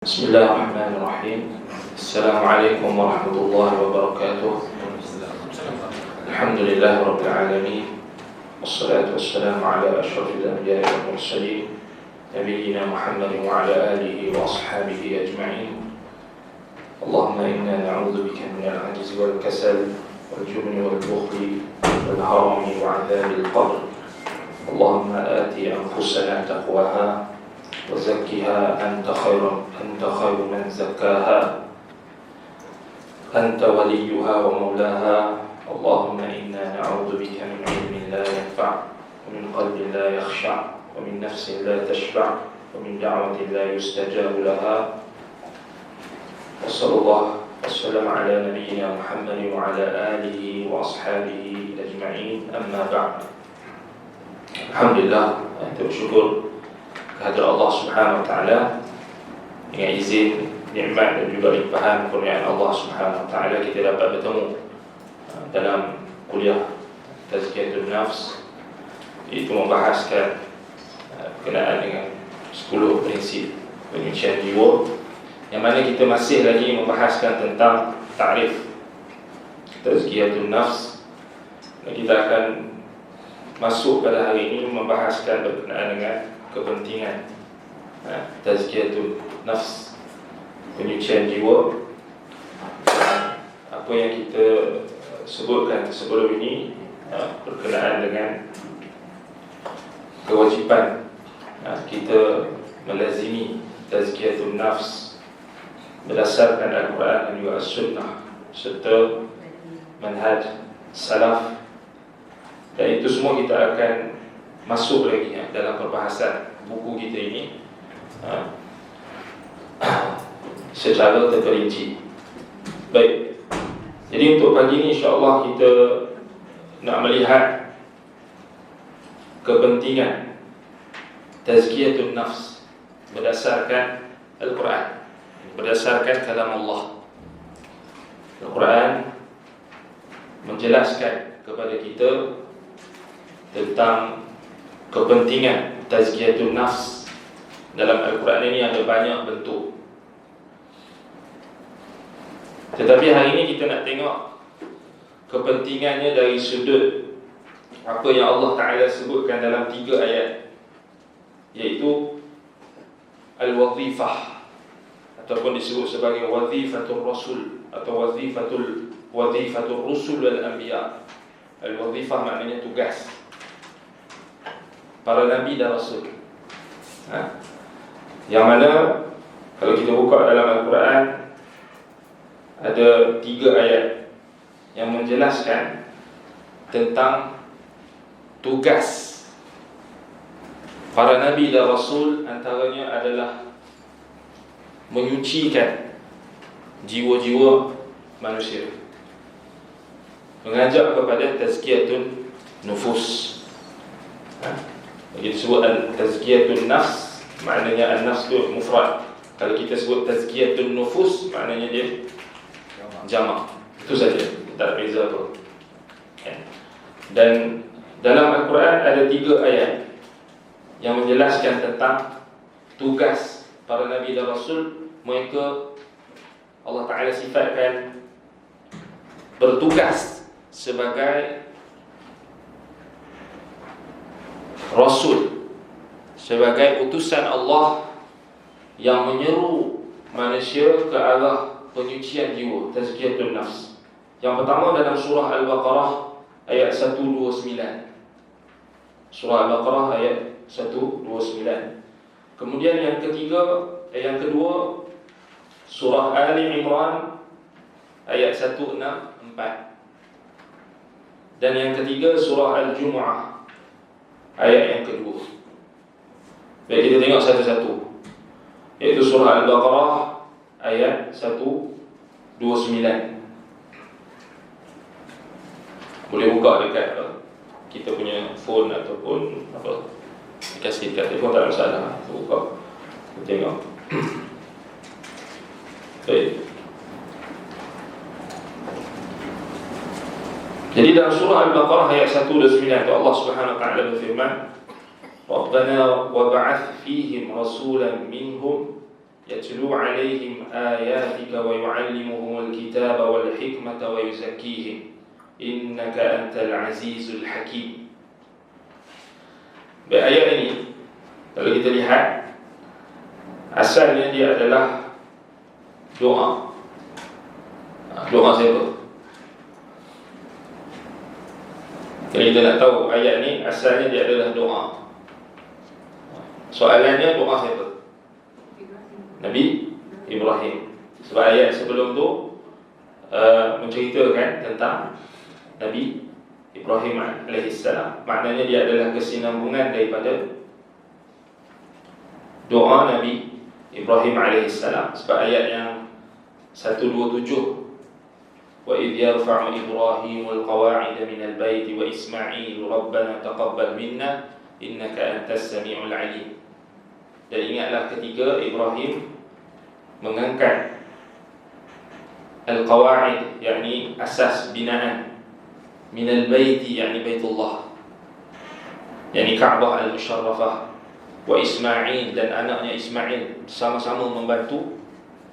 بسم الله الرحمن الرحيم. السلام عليكم ورحمة الله وبركاته. الحمد لله رب العالمين، والصلاة والسلام على أشرف الأنبياء والمرسلين نبينا محمد وعلى آله وأصحابه أجمعين. اللهم إنا نعوذ بك من العجز والكسل والجبن والبخل والهرم وعذاب القبر. اللهم آت أنفسنا تقواها وزكها أنت خير من زكاها، أنت وليها ومولاها. اللهم إنا نعوذ بك من علم لا ينفع، ومن قلب لا يخشع، ومن نفس لا تشبع، ومن دعوة لا يستجاب لها. وصلى الله وسلم على نبينا محمد وعلى آله وأصحابه أجمعين. أما بعد. Alhamdulillah, kita bersyukur kehadirat Allah Subhanahu Wa Taala dengan izin, nikmat dan juga limpahan kurniaan Allah Subhanahu Wa Taala, kita dapat bertemu dalam kuliah Tazkiyatun Nafs, iaitu membahaskan berkenaan dengan 10 prinsip penyucian jiwa, yang mana kita masih lagi membahaskan tentang takrif Tazkiyatun Nafs. Dan kita akan masuk pada hari ini membahaskan berkenaan dengan kepentingan Tazkiyatun Nafs, penyucian jiwa. Apa yang kita sebutkan sebelum ini berkenaan dengan kewajipan kita melazimi Tazkiyatun Nafs berdasarkan Al-Quran dan juga As-Sunnah serta manhaj Salaf. Dan itu semua kita akan masuk lagi dalam perbahasan buku kita ini secara terperinci. Baik, jadi untuk pagi ini insya-Allah kita nak melihat kepentingan Tazkiyatun Nafs berdasarkan Al-Quran, berdasarkan kalam Allah. Al-Quran menjelaskan kepada kita tentang kepentingan Tazkiyatun Nafs. Dalam Al-Quran ini ada banyak bentuk, tetapi hari ini kita nak tengok kepentingannya dari sudut apa yang Allah Ta'ala sebutkan dalam 3 ayat, iaitu Al-Wazifah, ataupun disebut sebagai Wazifatul Rasul atau Wazifatul Rusul wal Anbiya. Al-Wazifah maknanya tugas para Nabi dan Rasul. Yang mana kalau kita buka dalam Al-Quran ada 3 ayat yang menjelaskan tentang tugas para Nabi dan Rasul. Antaranya adalah menyucikan jiwa-jiwa manusia, mengajak kepada Tazkiyatun Nufus. Jadi disebut Tazkiyatun Nafs, maknanya An-Nafs itu mufrad. Kalau kita sebut Tazkiyatun Nufus, maknanya dia jamak. Itu saja, tak beza pun. Dan dalam Al-Quran ada 3 ayat yang menjelaskan tentang tugas para Nabi dan Rasul. Mereka, Allah Ta'ala sifatkan bertugas sebagai Rasul, sebagai utusan Allah yang menyeru manusia ke arah penyucian jiwa, Tazkiyatun Nafs. Yang pertama dalam surah Al-Baqarah ayat 129. Surah Al-Baqarah ayat 129. Kemudian yang kedua surah Ali Imran ayat 164. Dan yang ketiga surah Al-Jumu'ah ayat yang kedua. Baik, kita tengok satu-satu. Iaitu surah Al-Baqarah ayat 129. Boleh buka dekat kita punya phone ataupun apa, kasih dekat telefon, tak ada masalah. Kita buka, kita tengok. Baik. Jadi dalam surah Al-Baqarah ayat 129 itu Allah Subhanahu Wa Taala berfirman, Rabbana wa ba'ath fihim rasulan minhum يتلو عليهم آياتك ويعلمهم الكتاب والحكمة ويزكيهم إنك أنت العزيز الحكيم. Ayat ini kalau kita lihat, asalnya dia adalah doa. Doa siapa? Kalau kita nak tahu ayat ni, asalnya dia adalah doa. Soalannya, doa siapa? Nabi Ibrahim. Sebab ayat sebelum tu menceritakan tentang Nabi Ibrahim AS. Maknanya dia adalah kesinambungan daripada doa Nabi Ibrahim AS. Sebab ayat yang 127, wa idh yarfa'u Ibrahimul qawa'ida minal baiti wa Ismailu rabbana taqabbal minna innaka antas sami'ul alim. Dan ingatlah ketika Ibrahim mengangkat al-qawa'id, yakni asas binaan, minal baiti, yakni Baitullah, yakni Ka'bah al-Musharrafah, wa Ismail, dan anaknya Ismail sama-sama membantu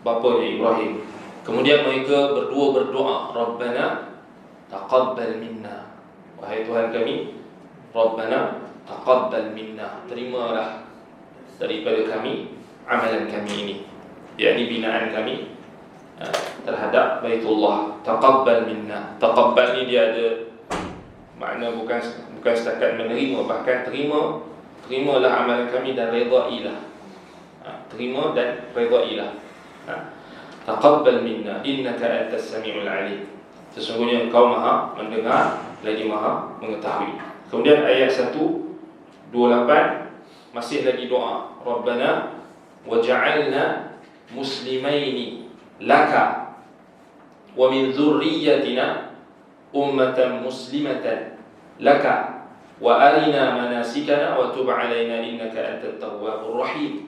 bapanya Ibrahim. Kemudian mereka berdua berdoa, Rabbana taqabbal minna, wahai Tuhan kami, Rabbana taqabbal minna, terimalah daripada kami amalan kami ini, yakni binaan kami terhadap Baitullah. Taqabbal minna, taqabbal ni dia ada makna bukan setakat menerima, bahkan terimalah amalan kami dan redailah. Terima dan redailah. Taqabbal minna innaka antas sami'ul alim, sesungguhnya engkau maha mendengar lagi maha mengetahui. Kemudian ayat 128 masih lagi doa, Rabbana waj'alna muslimaini laka wa min dzurriyyatina ummatan muslimatan laka wa arina manasikana wa tub 'alaina innaka antat tawwabur rahim.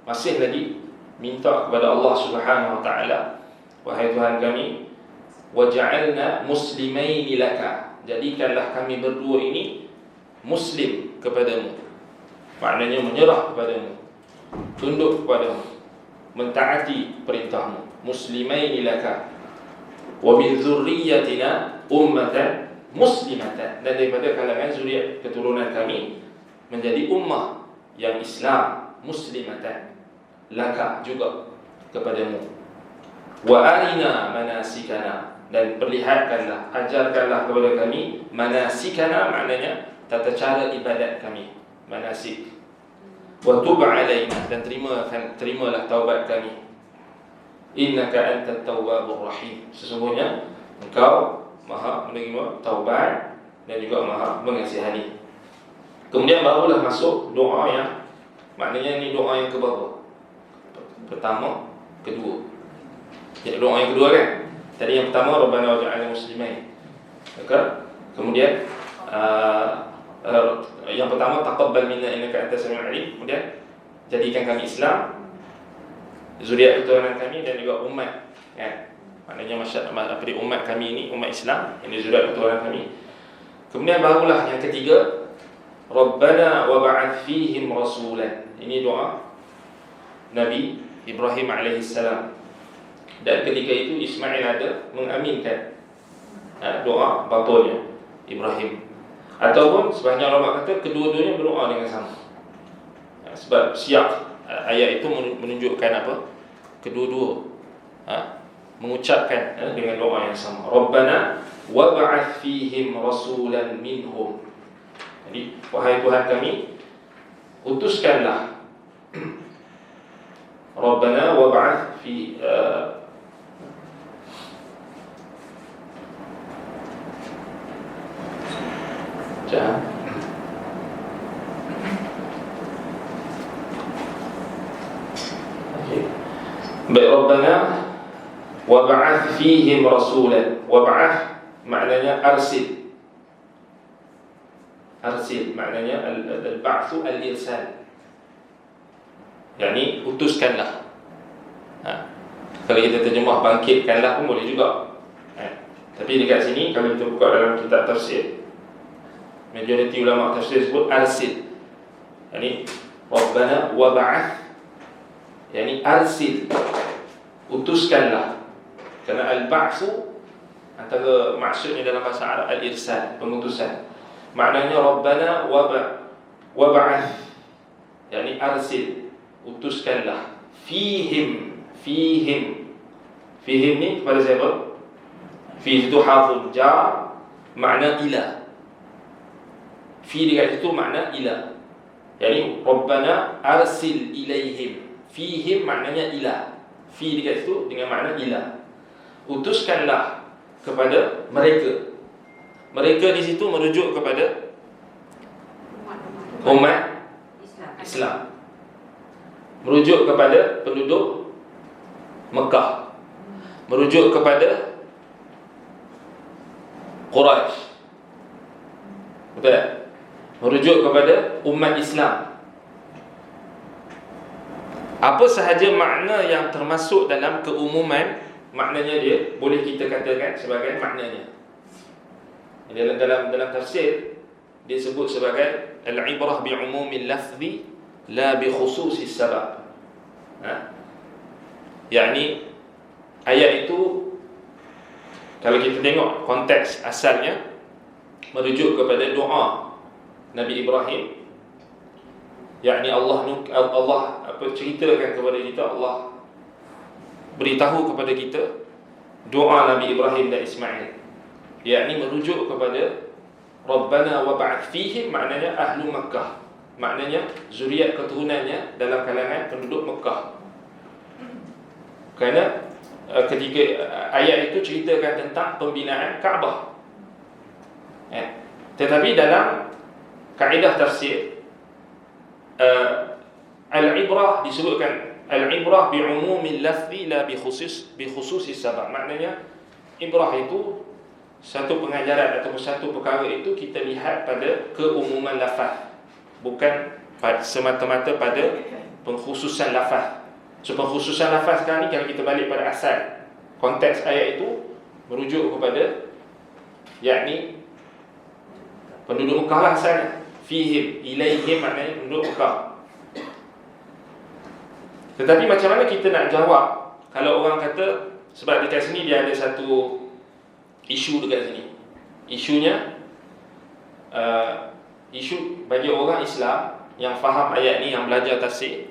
Masih lagi minta kepada Allah Subhanahu wa taala, wahai Tuhan kami, waj'alna muslimaini laka, jadikanlah kami berdua ini muslim kepadamu, maknanya menyerah kepadamu, tunduk kepadamu, mentaati perintahmu. Muslimaini laka wa min dzurriyyatina ummatan muslimatan, dan daripada kalangan zuriat keturunan kami menjadi ummah yang Islam, muslimatan, laka juga kepadamu. Wa arina manasikana, dan perlihatkanlah, ajarkanlah kepada kami manasikana, maknanya tata cara ibadat kami, manasik. Wa tub 'alaina, dan terimalah taubat kami. Innaka antat tawwabur rahim, sesungguhnya engkau maha menerima taubat dan juga maha mengasihani. Kemudian barulah masuk doa yang maknanya ni doa yang keberapa? Pertama, kedua. Jadi doa yang kedua kan? Tadi yang pertama, Rabbana waj'alna muslimain. Maka kemudian yang pertama, taqabbal minna innaka antas sami'ul alim. Kemudian jadikan kami Islam, zuriat keturunan kami, dan juga umat, kan? Maknanya umat kami ini umat Islam, ini zuriat keturunan kami. Kemudian barulah yang ketiga, Rabbana wa ba'ath fihim rasulan. Ini doa Nabi Ibrahim AS. Dan ketika itu Ismail ada mengaminkan doa bapanya Ibrahim. Ataupun sebahagian ulama kata kedua-duanya berdoa dengan sama. Sebab siap ayat itu menunjukkan apa? Kedua-dua mengucapkan dengan doa yang sama. Rabbana wa ba'ath fihim rasulan minhum. Jadi, wahai Tuhan kami, utuskanlah. Rabbana wa ba'ath fi Rabbana wa ba'ath fihim rasulan. Wa ba'ath maknanya arsil. Arsil maknanya al-ba'thu al-irsal, yakni utuskanlah. Kalau kita terjemah bangkitkanlah pun boleh juga. Tapi dekat sini kalau kita buka dalam kitab tafsir, majoriti ulama tafsir sebut arsil, yakni Rabbana wa ba'ath Yani arsil, utuskanlah. Kerana al-ba'su antara maksudnya dalam bahasa Arab al-irsal, pengutusan. Maknanya Rabbana wab'ath, yani arsil, utuskanlah. Fihim ni kepada siapa? Fi itu harfun jar, makna ila. Fi dekat situ makna ila. Yani Rabbana arsil ilaihim. Fihim maknanya ila. Fi dekat situ dengan makna ila. Utuskanlah kepada mereka. Mereka di situ merujuk kepada umat Islam. Merujuk kepada penduduk Mekah. Merujuk kepada Quraisy. Betul tak? Merujuk kepada umat Islam. Apa sahaja makna yang termasuk dalam keumuman, maknanya dia boleh kita katakan sebagai maknanya. Dalam tafsir dia sebut sebagai al-ibrah bi umumil lafzi la bi khususis sabab. Yani ayat itu kalau kita tengok konteks asalnya merujuk kepada doa Nabi Ibrahim. Yakni Allah ceritakan kepada kita, Allah beritahu kepada kita doa Nabi Ibrahim dan Ismail. Yakni merujuk kepada Rabbana wab'ath fihim, maknanya ahlu Makkah, maknanya zuriat keturunannya dalam kalangan penduduk Mekah. Kerana ketika ayat itu ceritakan tentang pembinaan Kaabah. Tetapi dalam kaedah tafsir, al-ibrah disebutkan al-ibrah bi umumil lafzi la bi khususis sabab. Maknanya ibrah itu satu pengajaran atau satu perkara itu kita lihat pada keumuman lafaz, bukan semata-mata pada pengkhususan lafaz. So pengkhususan lafaz sekarang ni, kalau kita balik pada asal konteks ayat itu merujuk kepada yakni penduduk Mekah lah asalnya. Fihim, ilaihim maknanya penduduk Mekah. Tetapi macam mana kita nak jawab kalau orang kata, sebab dekat sini dia ada satu isu dekat sini. Isunya isu bagi orang Islam yang faham ayat ni, yang belajar tafsir,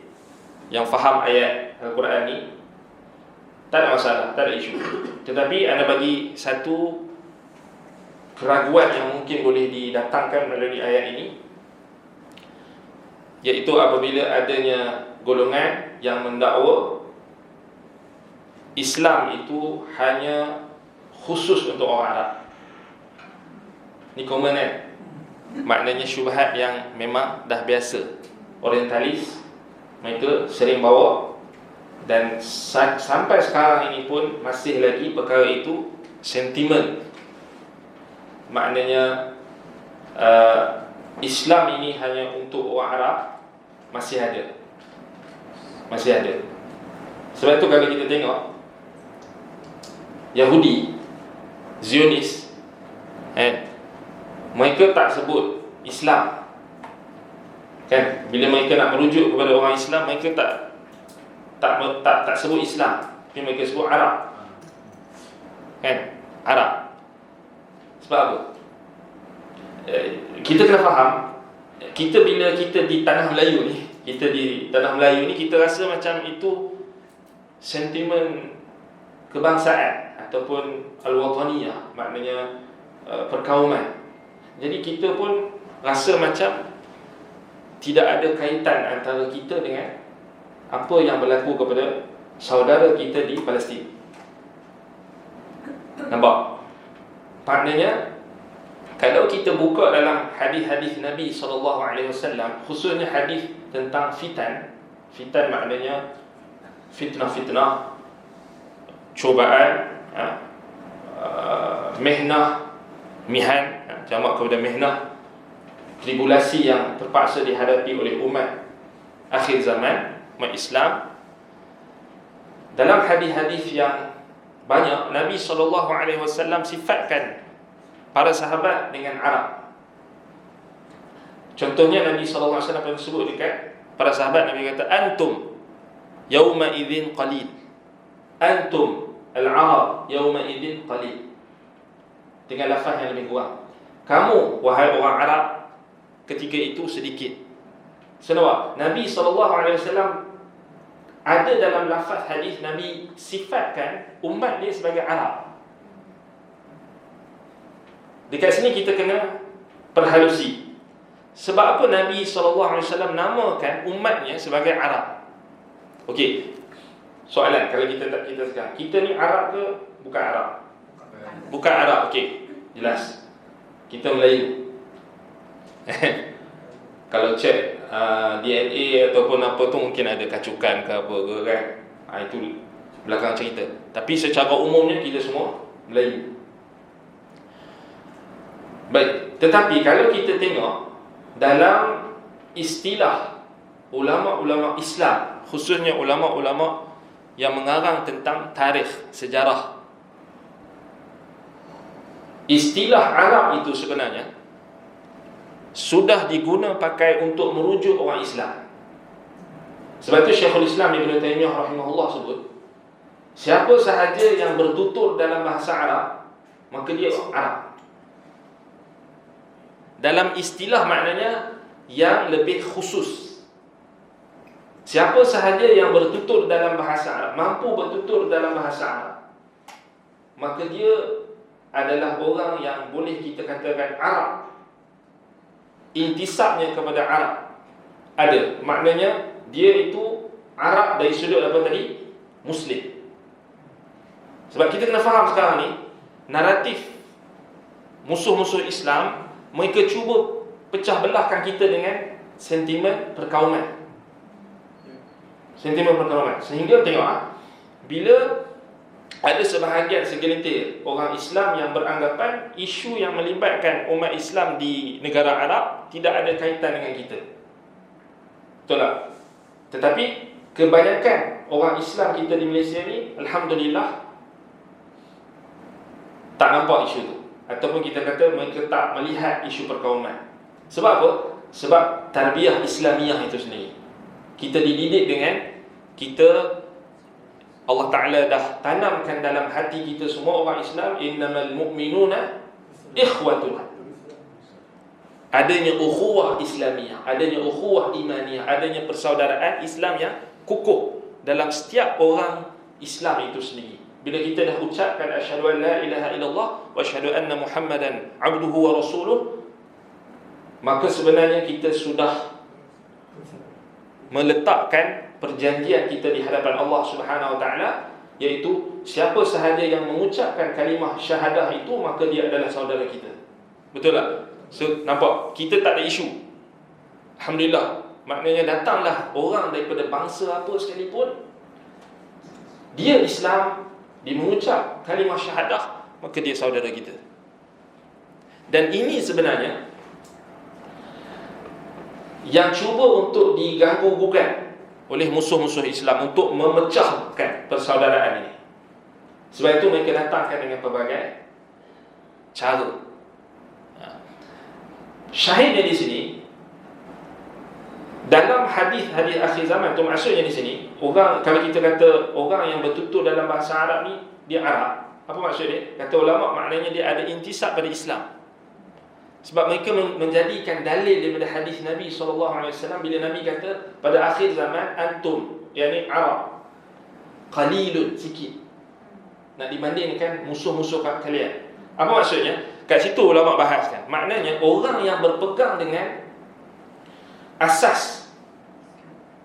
yang faham ayat Al-Quran ni, tak ada masalah, tak ada isu. Tetapi anda bagi satu keraguan yang mungkin boleh didatangkan melalui ayat ini, iaitu apabila adanya golongan yang mendakwa Islam itu hanya khusus untuk orang Arab. Ni common kan? Maknanya syubhat yang memang dah biasa. Orientalis mereka sering bawa, dan sampai sekarang ini pun masih lagi perkara itu sentimen. Maknanya Islam ini hanya untuk orang Arab masih ada. Sebab itu kalau kita tengok Yahudi, Zionis, mereka tak sebut Islam, kan? Bila mereka nak merujuk kepada orang Islam, mereka tak sebut Islam, tapi mereka sebut Arab, kan? Arab. Sebab apa? Kita kena faham, kita bila kita di tanah Melayu ni, kita rasa macam itu sentimen kebangsaan ataupun al-wataniyah, maknanya perkauman. Jadi kita pun rasa macam tidak ada kaitan antara kita dengan apa yang berlaku kepada saudara kita di Palestin. Nampak? Maknanya kalau kita buka dalam hadis-hadis Nabi SAW, khususnya hadis tentang fitan maknanya fitnah, cubaan, mihan, jamak kepada mihnah, tribulasi yang terpaksa dihadapi oleh umat akhir zaman, umat Islam. Dalam hadis-hadis yang banyak, Nabi SAW sifatkan para sahabat dengan Arab. Contohnya Nabi SAW pernah sebut dekat para sahabat, Nabi kata antum yauma idzin qalil. Antum al-arab yauma idzin qalil. Dengan lafaz yang lebih kurang. Kamu wahai orang Arab ketika itu sedikit. Sebab Nabi SAW ada dalam lafaz hadis Nabi sifatkan umat dia sebagai Arab. Dekat sini kita kena perhalusi. Sebab apa Nabi SAW namakan umatnya sebagai Arab? Okey. Soalan kalau kita sekarang, kita ni Arab ke bukan Arab? Bukan Arab, okey. Jelas. Kita Melayu. Kalau cek DNA ataupun apa tu mungkin ada kacukan ke apa ke kan. Itu belakang cerita. Tapi secara umumnya kita semua Melayu. Baik, tetapi kalau kita tengok dalam istilah ulama-ulama Islam, khususnya ulama-ulama yang mengarang tentang tarikh, sejarah, istilah Arab itu sebenarnya sudah diguna pakai untuk merujuk orang Islam. Sebab itu Syekhul Islam Ibn Taymiyah rahimahullah sebut, siapa sahaja yang bertutur dalam bahasa Arab, maka dia Arab. Dalam istilah maknanya yang lebih khusus. Siapa sahaja yang bertutur dalam bahasa Arab, mampu bertutur dalam bahasa Arab, maka dia adalah orang yang boleh kita katakan Arab. Intisabnya kepada Arab ada. Maknanya dia itu Arab dari sudut apa tadi? Muslim. Sebab kita kena faham sekarang ni, naratif musuh-musuh Islam, mereka cuba pecah belahkan kita dengan sentimen perkauman. Sentimen perkauman. Sehingga tengok bila ada sebahagian segelintir orang Islam yang beranggapan isu yang melibatkan umat Islam di negara Arab tidak ada kaitan dengan kita. Betul tak? Tetapi kebanyakan orang Islam kita di Malaysia ni, alhamdulillah, tak nampak isu tu. Ataupun kita kata mereka tak melihat isu perkauman. Sebab apa? Sebab tarbiyah Islamiah itu sendiri. Kita dididik dengan Allah Ta'ala dah tanamkan dalam hati kita semua orang Islam, innamal mu'minuna ikhwatun. Adanya ukhuwah Islamiah, adanya ukhuwah imaniyah, adanya persaudaraan Islam yang kukuh dalam setiap orang Islam itu sendiri. Bila kita dah ucapkan asyhadu an la ilaha illallah wa asyhadu anna Muhammadan abduhu wa rasuluh, maka sebenarnya kita sudah meletakkan perjanjian kita di hadapan Allah Subhanahu wa taala, iaitu siapa sahaja yang mengucapkan kalimah syahadah itu, maka dia adalah saudara kita. Betul tak? So, nampak kita tak ada isu. Alhamdulillah. Maknanya datanglah orang daripada bangsa apa sekalipun, dia Islam, dia mengucap kalimah syahadah, maka dia saudara kita. Dan ini sebenarnya yang cuba untuk diganggu-gugat oleh musuh-musuh Islam untuk memecahkan persaudaraan ini. Sebab itu mereka datangkan dengan pelbagai cara. Syahidnya di sini, dalam hadis-hadis akhir zaman tu, maksudnya di sini, orang, kalau kita kata orang yang bertutur dalam bahasa Arab ni, dia Arab. Apa maksud dia? Kata ulama, maknanya dia ada intisab pada Islam. Sebab mereka menjadikan dalil daripada hadis Nabi SAW bila Nabi kata pada akhir zaman, antum, yakni Arab, qalilun, sikit. Nak dibandingkan musuh-musuh kalian. Apa maksudnya? Kat situ ulama bahaskan, maknanya orang yang berpegang dengan asas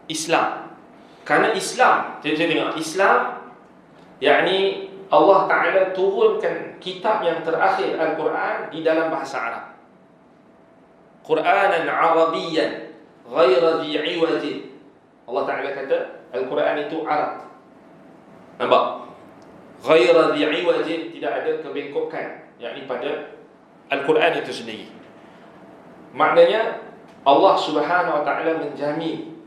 Islam. Kerana Islam, saya tengok Islam, yakni Allah Ta'ala turunkan kitab yang terakhir Al-Quran di dalam bahasa Arab. Qur'anan Arabiyan ghaira dhi'iwajin. Allah Ta'ala kata Al-Quran itu Arab. Nampak? Ghaira dhi'iwajin, tidak ada kebengkokan, yakni pada Al-Quran itu sendiri. Maknanya Allah Subhanahu Wa Ta'ala menjamin,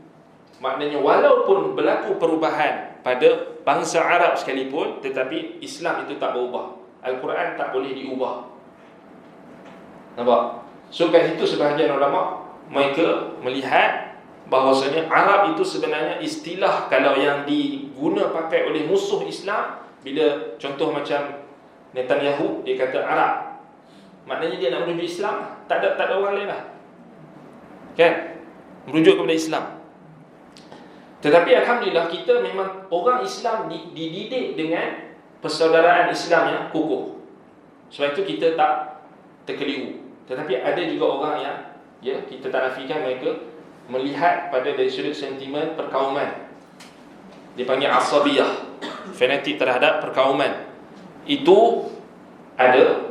maknanya walaupun berlaku perubahan pada bangsa Arab sekalipun, tetapi Islam itu tak berubah. Al-Quran tak boleh diubah. Nampak? So kat situ sebahagian ulama mereka melihat bahawasanya Arab itu sebenarnya istilah kalau yang diguna pakai oleh musuh Islam. Bila contoh macam Netanyahu, dia kata Arab, maknanya dia nak merujuk Islam. Tak ada orang lain lah, kan? Merujuk kepada Islam. Tetapi Alhamdulillah kita memang orang Islam dididik dengan persaudaraan Islam yang kukuh. Sebab itu kita tak terkeliru. Tetapi ada juga orang yang, ya, kita tak nafikan mereka melihat pada dari sudut sentimen perkauman. Dipanggil asabiyah, fanatik terhadap perkauman. Itu ada.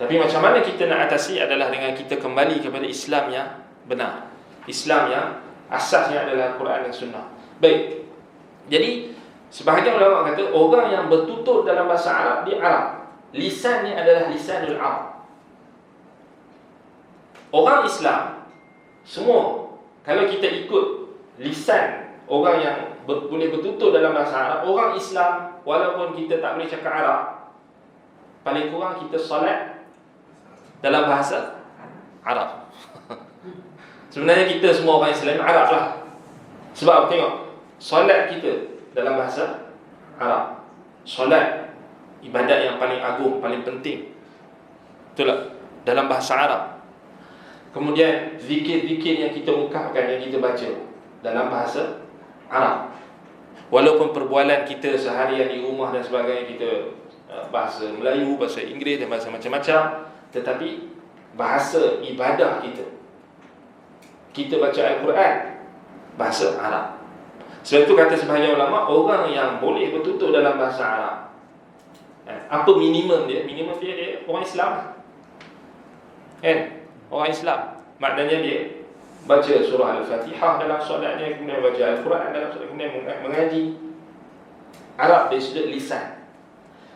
Tapi macam mana kita nak atasi adalah dengan kita kembali kepada Islam yang benar, Islam yang asasnya adalah Quran dan Sunnah. Baik. Jadi sebahagian ulama kata orang yang bertutur dalam bahasa Arab, dia Arab. Lisannya adalah lisanul Arab. Orang Islam semua, kalau kita ikut lisan orang yang boleh bertutur dalam bahasa Arab, orang Islam, walaupun kita tak boleh cakap Arab, paling kurang kita solat dalam bahasa Arab. Sebenarnya kita semua orang Islam Arab lah. Sebab apa? Tengok, solat kita dalam bahasa Arab. Solat, ibadat yang paling agung, paling penting, betul tak? Dalam bahasa Arab. Kemudian zikir-zikir yang kita ungkapkan, yang kita baca dalam bahasa Arab. Walaupun perbualan kita seharian di rumah dan sebagainya kita bahasa Melayu, bahasa Inggeris dan bahasa macam-macam, tetapi bahasa ibadah kita baca Al-Quran bahasa Arab. Sebab itu kata sebahagian ulama, orang yang boleh bertutur dalam bahasa Arab, apa minimum dia? Minimum dia orang Islam, kan? Orang Islam, maknanya dia baca surah Al-Fatihah dalam solatnya, kemudian baca Al-Quran dalam solat, kemudian mengaji Arab dari sudut lisan.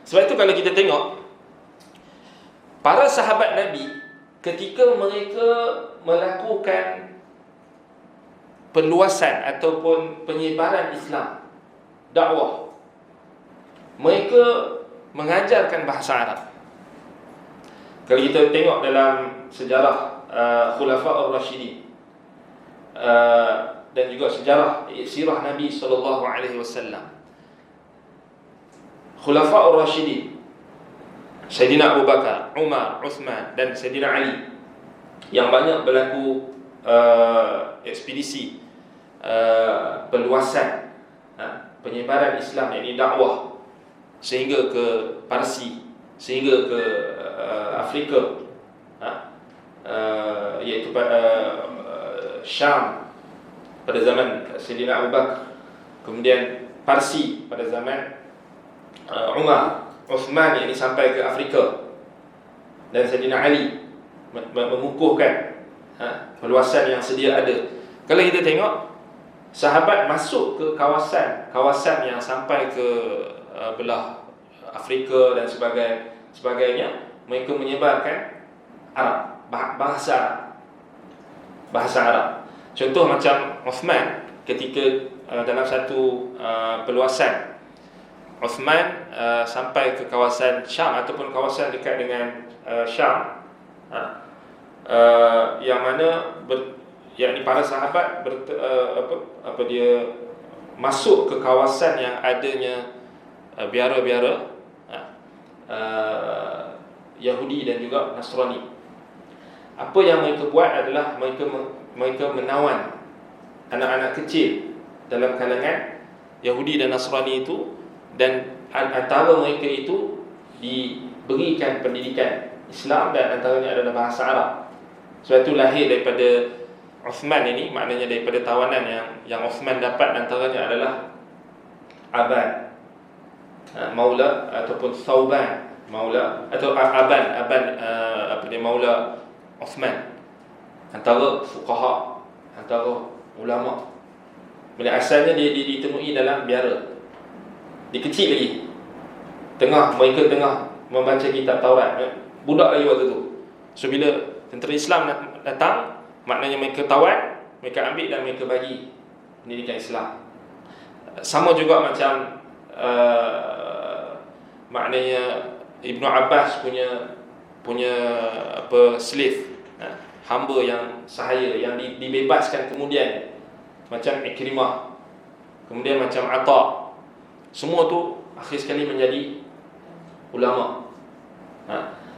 Sebab itu kalau kita tengok para sahabat Nabi, ketika mereka melakukan perluasan ataupun penyebaran Islam, dakwah, mereka mengajarkan bahasa Arab. Kalau kita tengok dalam sejarah Khulafaur Rasyidin, dan juga sejarah sirah Nabi SAW, Khulafaur Rasyidin, Sayyidina Abu Bakar, Umar, Uthman dan Sayyidina Ali, yang banyak berlaku ekspedisi perluasan penyebaran Islam, yakni dakwah, sehingga ke Parsi, sehingga ke Afrika, iaitu Syam pada zaman Sayyidina Abu Bakar, kemudian Parsi pada zaman Umar, Uthman, yang ini sampai ke Afrika, dan Sayyidina Ali mengukuhkan perluasan yang sedia ada. Kalau kita tengok, sahabat masuk ke kawasan yang sampai ke belah Afrika dan sebagainya, mereka menyebarkan Arab, bahasa Arab. Contoh macam Uthman, ketika dalam satu perluasan, Uthman sampai ke kawasan Syam ataupun kawasan dekat dengan Syam, yang mana yakni para sahabat dia masuk ke kawasan yang adanya biara-biara Yahudi dan juga Nasrani. Apa yang mereka buat adalah mereka menawan anak-anak kecil dalam kalangan Yahudi dan Nasrani itu, dan antara mereka itu diberikan pendidikan Islam, dan antaranya adalah bahasa Arab. Sebab itu lahir daripada Uthman ini, maknanya daripada tawanan yang Uthman dapat, antaranya adalah Aban Maula ataupun Thauban Maula, atau Aban Maula Uthman, antara fuqaha, antara ulama. Bila asalnya dia ditemui dalam biara, dia kecil lagi, mereka tengah membaca kitab Taurat, budak lagi waktu tu. So bila tentera Islam datang, maknanya mereka tawan, mereka ambil dan mereka bagi pendidikan Islam. Sama juga macam maknanya Ibnu Abbas punya slave, hamba yang sahaya, yang dibebaskan kemudian, macam Ikrimah, kemudian macam Atha, semua tu akhir sekali menjadi ulama.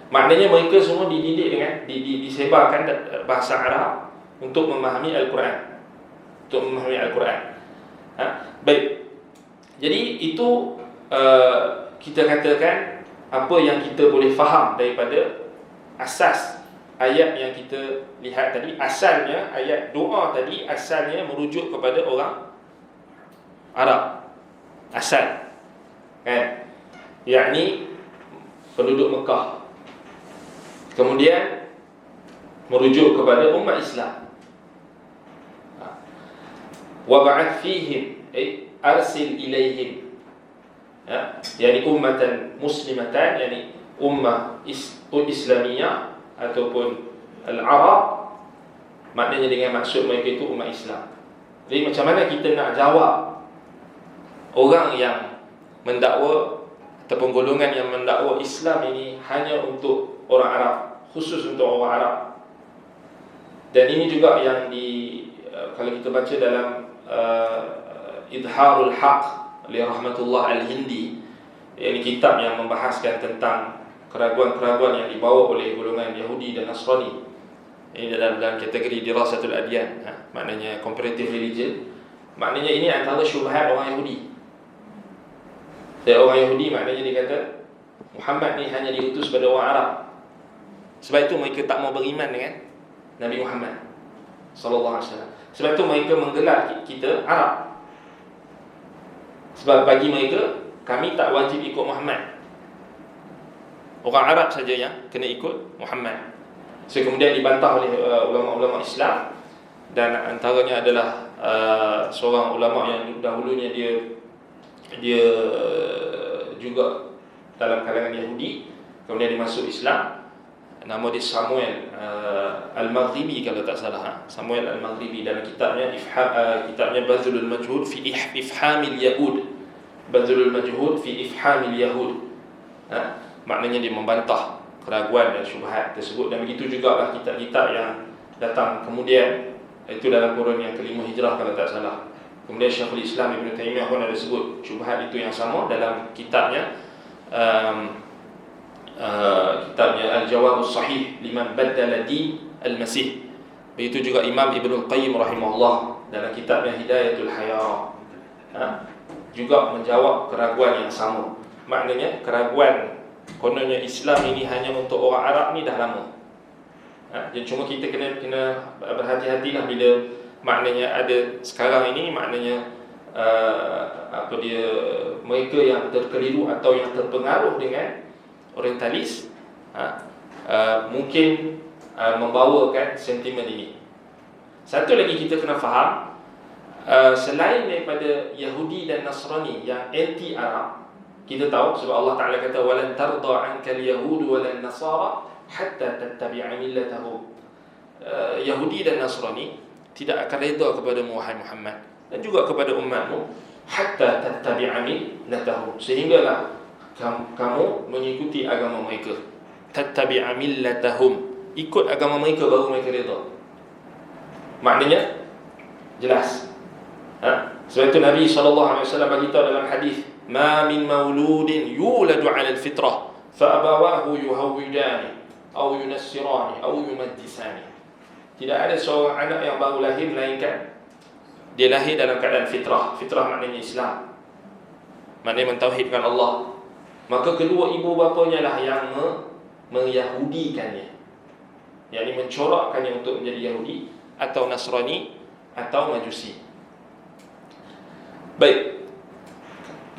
Maknanya mereka semua dididik dengan disebarkan bahasa Arab untuk memahami Al-Quran, Baik. Jadi itu kita katakan apa yang kita boleh faham daripada asas ayat yang kita lihat tadi. Asalnya ayat doa tadi, asalnya merujuk kepada orang Arab, asal, kan, yakni penduduk Mekah. Kemudian merujuk kepada umat Islam. Wa ba'ath fihim, arsil ilaihim, yani ummatan muslimatan, yani ummah Islamiyah ataupun al-Arab, maknanya dengan maksud mereka itu umat Islam. Jadi macam mana kita nak jawab orang yang mendakwa ataupun golongan yang mendakwa Islam ini hanya untuk orang Arab, khusus untuk orang Arab. Dan ini juga yang kalau kita baca dalam Idharul Haq li Rahmatullah Al-Hindi, ini kitab yang membahaskan tentang keraguan-keraguan yang dibawa oleh golongan Yahudi dan Nasrani. Ini dalam kategori dirasatul adyan, maknanya comparative religion. Maknanya ini antara syubhat orang Yahudi. Orang Yahudi maknanya dia kata Muhammad ni hanya diutus pada orang Arab. Sebab itu mereka tak mau beriman dengan Nabi Muhammad sallallahu alaihi wasallam. Sebab itu mereka menggelar kita Arab. Sebab bagi mereka, kami tak wajib ikut Muhammad. Orang Arab saja yang kena ikut Muhammad. So, kemudian dibantah oleh ulama-ulama Islam. Dan antaranya adalah seorang ulama yang dahulunya dia juga dalam kalangan Yahudi, kemudian dia masuk Islam. Nama dia Samuel Al-Maghribi kalau tak salah, Samuel Al-Maghribi. Dalam kitabnya kitabnya Bazlul Majhud fi Ifhamil Yahud, Bazlul Majhud fi Ifhamil Yahud. Maknanya dia membantah keraguan dan syubhat tersebut. Dan begitu jugalah kitab-kitab yang datang kemudian, itu dalam kurun yang kelima Hijrah kalau tak salah. Kemudian Syekhul Islam Ibn Taymiyah pun ada sebut syubhat itu yang sama dalam kitabnya kitabnya Al-Jawabus Sahih liman baddala din al-Masih. Begitu juga Imam Ibnul Qayyim rahimahullah dalam kitabnya Hidayatul Hayara, juga menjawab keraguan yang sama. Maknanya keraguan kononnya Islam ini hanya untuk orang Arab ni dah lama. Jadi cuma kita kena berhati-hatilah bila maknanya ada sekarang ini, maknanya mereka yang terkeliru atau yang terpengaruh dengan orientalis, mungkin membawakan sentimen ini. Satu lagi kita kena faham, selain daripada Yahudi dan Nasrani yang anti Arab, kita tahu sebab Allah Ta'ala kata walan tarda ankal yahud walan nasara hatta tattabi'a millatahum. Yahudi dan Nasrani tidak akan redha kepada Muhammad dan juga kepada umatmu hatta tattabi'a millatahum, sehinggalah kamu mengikuti agama mereka. Tattabi'a millatahum, ikut agama mereka baru mereka redha. Maknanya jelas. Sebab itu Nabi SAW bagi tahu dalam hadis, ma min mauludin yuladu 'ala al-fitrah fa abawahu yuhawwidani aw yunassirani aw yumaddisani. Tidak ada seorang anak yang baru lahir melainkan dia lahir dalam keadaan fitrah. Fitrah maknanya Islam, maknanya mentauhidkan Allah. Maka kedua ibu bapanya lah yang menyahudikannya, yakni mencorakkannya untuk menjadi Yahudi atau Nasrani atau Majusi. Baik,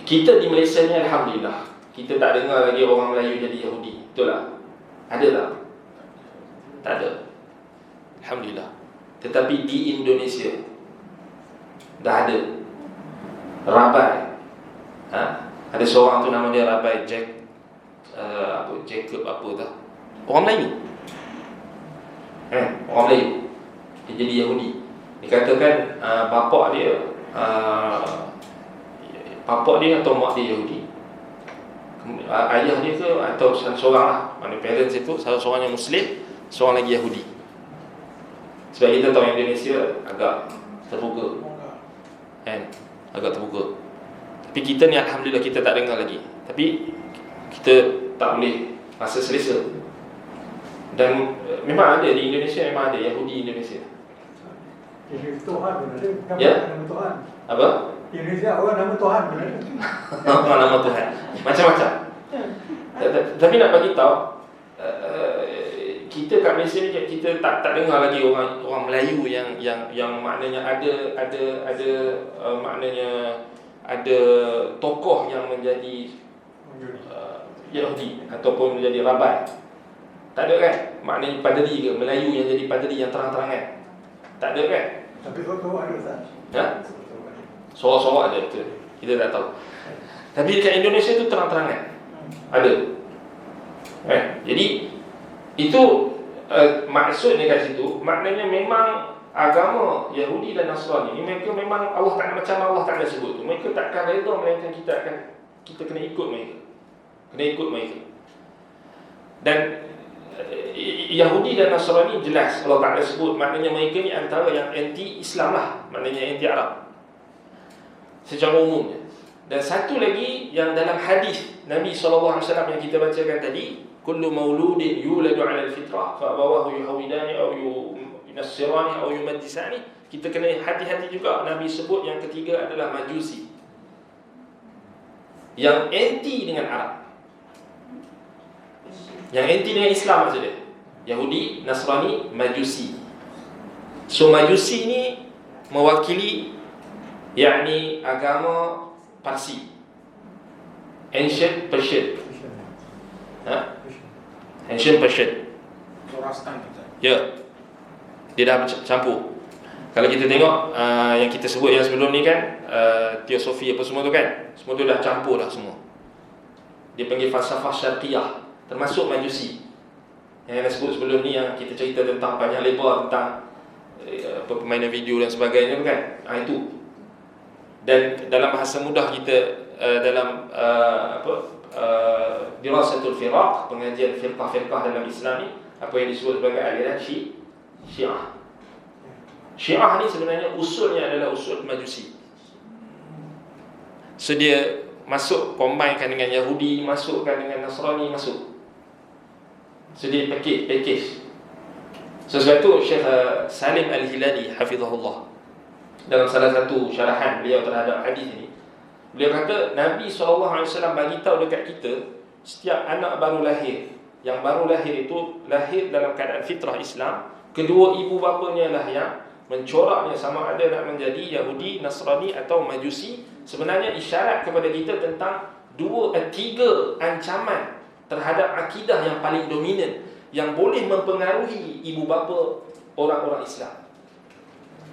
kita di Malaysia ni alhamdulillah kita tak dengar lagi orang Melayu jadi Yahudi. Betul tak? Ada tak? Tak ada, alhamdulillah. Tetapi di Indonesia dah ada Rabai. Ada seorang tu nama dia Rabai Jacob apa tak? Orang Melayu. Orang Melayu. Dia jadi Yahudi. Dikatakan bapak dia atau mak dia Yahudi. Ayah dia ke atau seorang lah, mana parents itu salah seorang yang Muslim, seorang lagi Yahudi. Sebab kita tahu Indonesia agak terbuka, kan? Agak terbuka. Tapi kita ni alhamdulillah kita tak dengar lagi. Tapi kita tak boleh rasa selesa. Dan memang ada di Indonesia, memang ada Yahudi Indonesia. Tuhan benar. Ya? Nama Tuhan. Apa? Indonesia orang nama Tuhan benar. Nama Tuhan macam-macam. Tapi nak bagi tahu, kita kat Malaysia ni kita tak dengar lagi orang Melayu yang maknanya ada maknanya ada tokoh yang menjadi Yahudi ataupun menjadi rabai. Tak ada kan? Maknanya padri ke Melayu yang jadi padri yang terang-terangan. Tak ada kan? Tapi sorak ada Ustaz. Ya? Sorak ada betul. Kita tak tahu. Tapi dekat Indonesia tu terang-terangan. Ada. Kan? Jadi itu maksudnya kat situ, maknanya memang agama Yahudi dan Nasrani ni mereka memang Allah tak macam Allah tak ada sebut tu. Mereka takkan reda melainkan kita kena ikut mereka. Kena ikut mereka. Dan Yahudi dan Nasrani jelas Allah Ta'ala sebut, maknanya mereka ni antara yang anti-Islam lah, maknanya anti-Arab secara umumnya. Dan satu lagi yang dalam hadis Nabi SAW yang kita bacakan tadi, kullu mauludin yuladu ala al-fitrah fa abawahu yuhawidani aw yunassirani aw yumajjisani. Kita kena hati-hati juga, Nabi sebut yang ketiga adalah Majusi, yang anti dengan Arab, yang anti dengan Islam maksudnya. Yahudi, Nasrani, Majusi. So Majusi ni mewakili yakni agama Parsi, Ancient Persian. Ancient Persian. Zoroastrian kita. Ya. Dia dah campur. Kalau kita tengok yang kita sebut yang sebelum ni kan, teosofi apa semua tu kan, semua tu dah campur dah semua. Dia panggil falsafah syarqiyah, termasuk Majusi. Yang dah sebut sebelum ni, yang kita cerita tentang panjang lebar tentang permainan video dan sebagainya kan. Itu. Dan dalam bahasa mudah kita dalam dirasatul firaq, pengajian firqah-firqah dalam Islam ni, apa yang disebut sebagai aliran Syiah. Syiah ni sebenarnya usulnya adalah usul Majusi. So dia masuk, combinekan dengan Yahudi, masukkan dengan Nasrani, masuk. So dia package. So sebab tu Syekh Salim Al-Hilali hafizahullah, dalam salah satu syarahan beliau terhadap hadis ini, beliau kata Nabi SAW bagi tahu dekat kita, setiap anak baru lahir, yang baru lahir itu lahir dalam keadaan fitrah Islam, kedua ibu bapanya lah yang mencoraknya sama ada nak menjadi Yahudi, Nasrani atau Majusi. Sebenarnya isyarat kepada kita tentang tiga ancaman terhadap akidah yang paling dominan yang boleh mempengaruhi ibu bapa orang-orang Islam.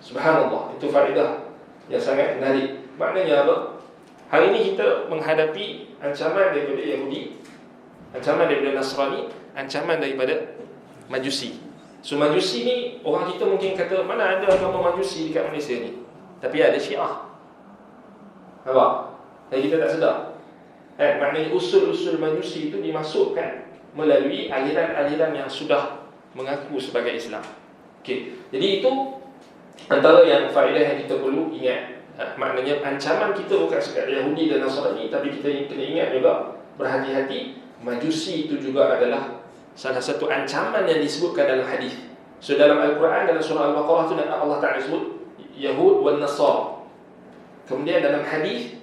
Subhanallah, itu faedah yang sangat menarik. Maknanya apa? Hari ini kita menghadapi ancaman daripada Yahudi, ancaman daripada Nasrani, ancaman daripada Majusi. So Majusi ni, orang kita mungkin kata, mana ada agama Majusi dekat Malaysia ni? Tapi ada Syiah. Nampak? Dan kita tak sedar. Maknanya usul-usul Majusi itu dimasukkan melalui aliran-aliran yang sudah mengaku sebagai Islam. Okey. Jadi itu antara yang faedah yang kita perlu ingat. Maknanya ancaman kita bukan sekadar Yahudi dan Nasrani, tapi kita kena ingat juga, berhati-hati, Majusi itu juga adalah salah satu ancaman yang disebutkan dalam hadis. So dalam Al-Quran, dalam surah Al-Baqarah tu Allah Ta'ala sebut Yahud wal Nasara. Kemudian dalam hadis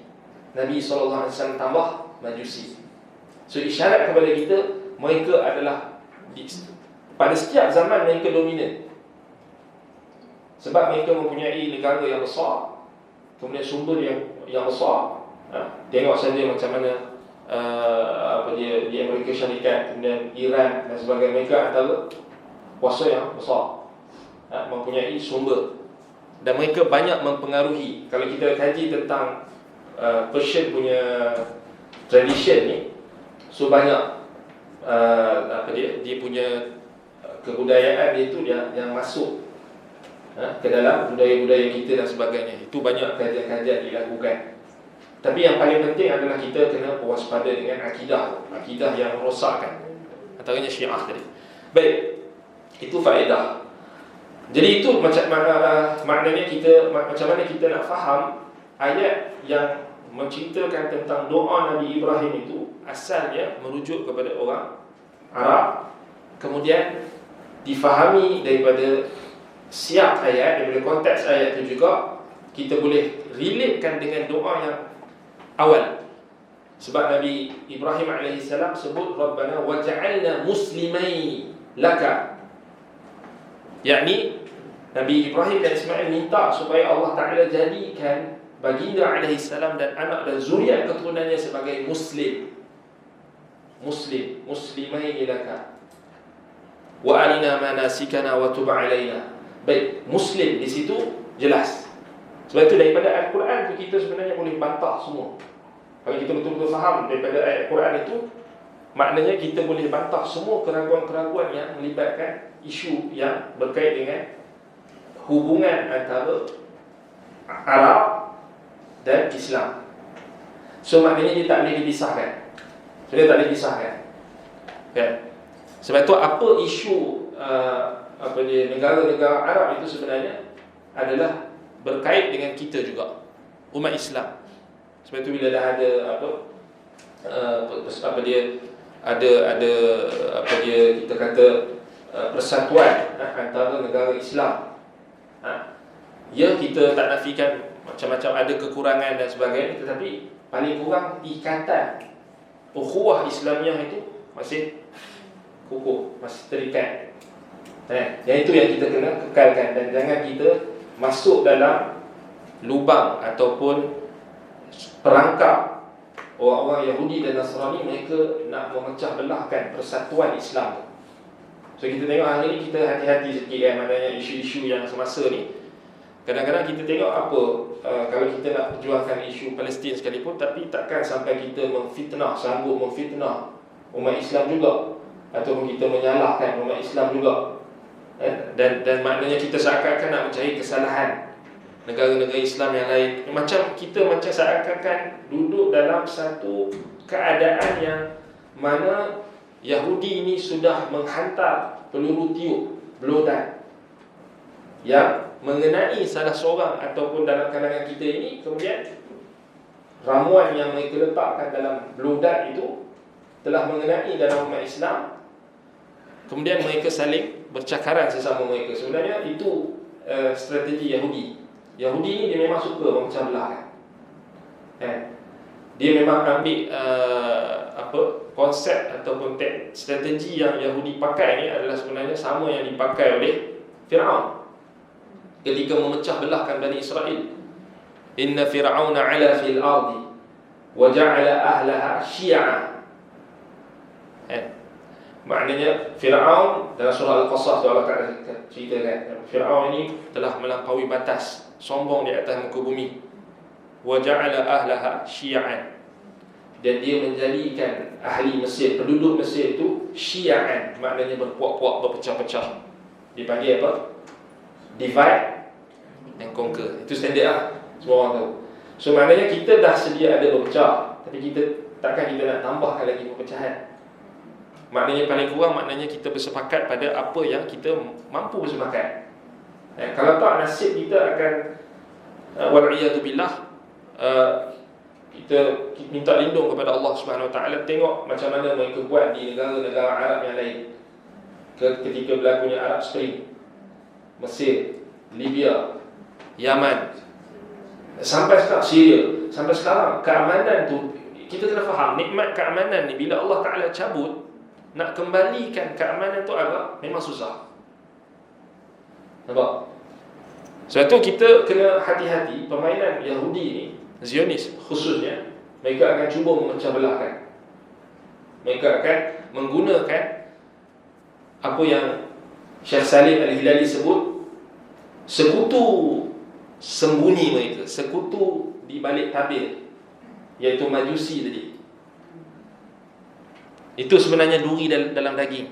Nabi SAW tambah Majusi. So isyarat kepada kita, mereka adalah pada setiap zaman mereka dominan. Sebab mereka mempunyai negara yang besar, kemudian sumber yang besar. Tengok saja macam mana di Amerika Syarikat, kemudian Iran dan sebagainya. Mereka antara kuasa yang besar, mempunyai sumber, dan mereka banyak mempengaruhi. Kalau kita kaji tentang Persian punya tradition ni, so banyak dia punya kebudayaan dia tu yang masuk ke dalam budaya-budaya kita dan sebagainya. Itu banyak kajian-kajian dilakukan. Tapi yang paling penting adalah kita kena waspada dengan akidah yang merosakkan, antaranya Syiah tadi. Baik, itu faedah. Jadi itu maknanya macam mana kita nak faham ayat yang menceritakan tentang doa Nabi Ibrahim itu asalnya merujuk kepada orang Arab, kemudian difahami daripada siap ayat, daripada konteks ayat itu juga kita boleh relatekan dengan doa yang awal. Sebab Nabi Ibrahim AS sebut Rabbana waj'alna muslimaini laka, yakni Nabi Ibrahim dan Ismail minta supaya Allah Ta'ala jadikan baginda AS dan anak dan zuriat keturunannya sebagai muslimaini laka wa arina manasikana wa tub alaina. Baik, muslim di situ jelas. Sebab itu daripada Al-Quran tu kita sebenarnya boleh bantah semua. Kalau kita betul-betul faham daripada ayat Quran itu, maknanya kita boleh bantah semua keraguan-keraguan yang melibatkan isu yang berkait dengan hubungan antara Arab dan Islam. So maknanya dia tak boleh dipisahkan. Kan? Sebab itu apa isu negara-negara Arab itu sebenarnya adalah berkait dengan kita juga, umat Islam. Sebab itu bila dah ada kita kata persatuan antara negara Islam, ya kita tak nafikan macam-macam ada kekurangan dan sebagainya, tetapi paling kurang ikatan ukhuwah Islamiah itu masih kukuh, masih terikat. Yang itu yang kita kena kekalkan, dan jangan kita masuk dalam lubang ataupun perangkap orang-orang Yahudi dan Nasrani. Mereka nak memecah belahkan persatuan Islam. So kita tengok hari ni kita hati-hati sikit maknanya isu-isu yang semasa ni. Kadang-kadang kita tengok apa kalau kita nak perjuangkan isu Palestin sekalipun, tapi takkan sampai kita sanggup memfitnah umat Islam juga, ataupun kita menyalahkan umat Islam juga. Dan maknanya kita seakan-akan nak mencari kesalahan negara-negara Islam yang lain. Macam seakan-akan duduk dalam satu keadaan yang mana Yahudi ini sudah menghantar peluru tiup blodan yang mengenai salah seorang ataupun dalam kalangan kita ini. Kemudian ramuan yang mereka letakkan dalam blodan itu telah mengenai dalam umat Islam. Kemudian mereka saling bercakaran sesama mereka. Sebenarnya itu strategi Yahudi. Yahudi ni dia memang suka memecah belahkan. Dia memang ambil konsep ataupun strategi yang Yahudi pakai ni adalah sebenarnya sama yang dipakai oleh Fir'aun ketika memecah belahkan Bani Israel. Inna Fir'auna 'ala fil ardi wa ja'ala ahlaha syi'a. Maknanya Fir'aun dalam surah Al-Qasas Allah Ta'ala ceritakan Fir'aun ini telah melampaui batas, sombong di atas muka bumi. Wa ja'ala ahlaha syi'an, dan dia menjadikan ahli Mesir, penduduk Mesir itu syi'an, maknanya berpuak-puak, berpecah-pecah. Dipanggil apa? Divide and conquer. Itu standard lah, semua orang tahu. So maknanya kita dah sedia ada berpecah, tapi takkan kita nak tambahkan lagi perpecahan. Maknanya paling kurang maknanya kita bersepakat pada apa yang kita mampu bersepakat. Kalau tak, nasib kita akan wal'iyadzubillah, kita minta lindung kepada Allah Subhanahu Wa Taala. Tengok macam mana mereka buat di negara-negara Arab yang lain ketika berlakunya Arab Spring, Mesir, Libya, Yaman, sampai sekarang Syria. Sampai sekarang keamanan tu kita kena faham nikmat keamanan ni. Bila Allah Taala cabut, nak kembalikan keamanan tu agak memang susah. Nampak? Sebab tu kita kena hati-hati. Permainan Yahudi ni, Zionis khususnya, mereka akan cuba memecah belahkan. Mereka akan menggunakan apa yang Syekh Salim Al-Hilali sebut sekutu sembunyi mereka, sekutu di balik tabir, iaitu Majusi tadi. Itu sebenarnya duri dalam daging.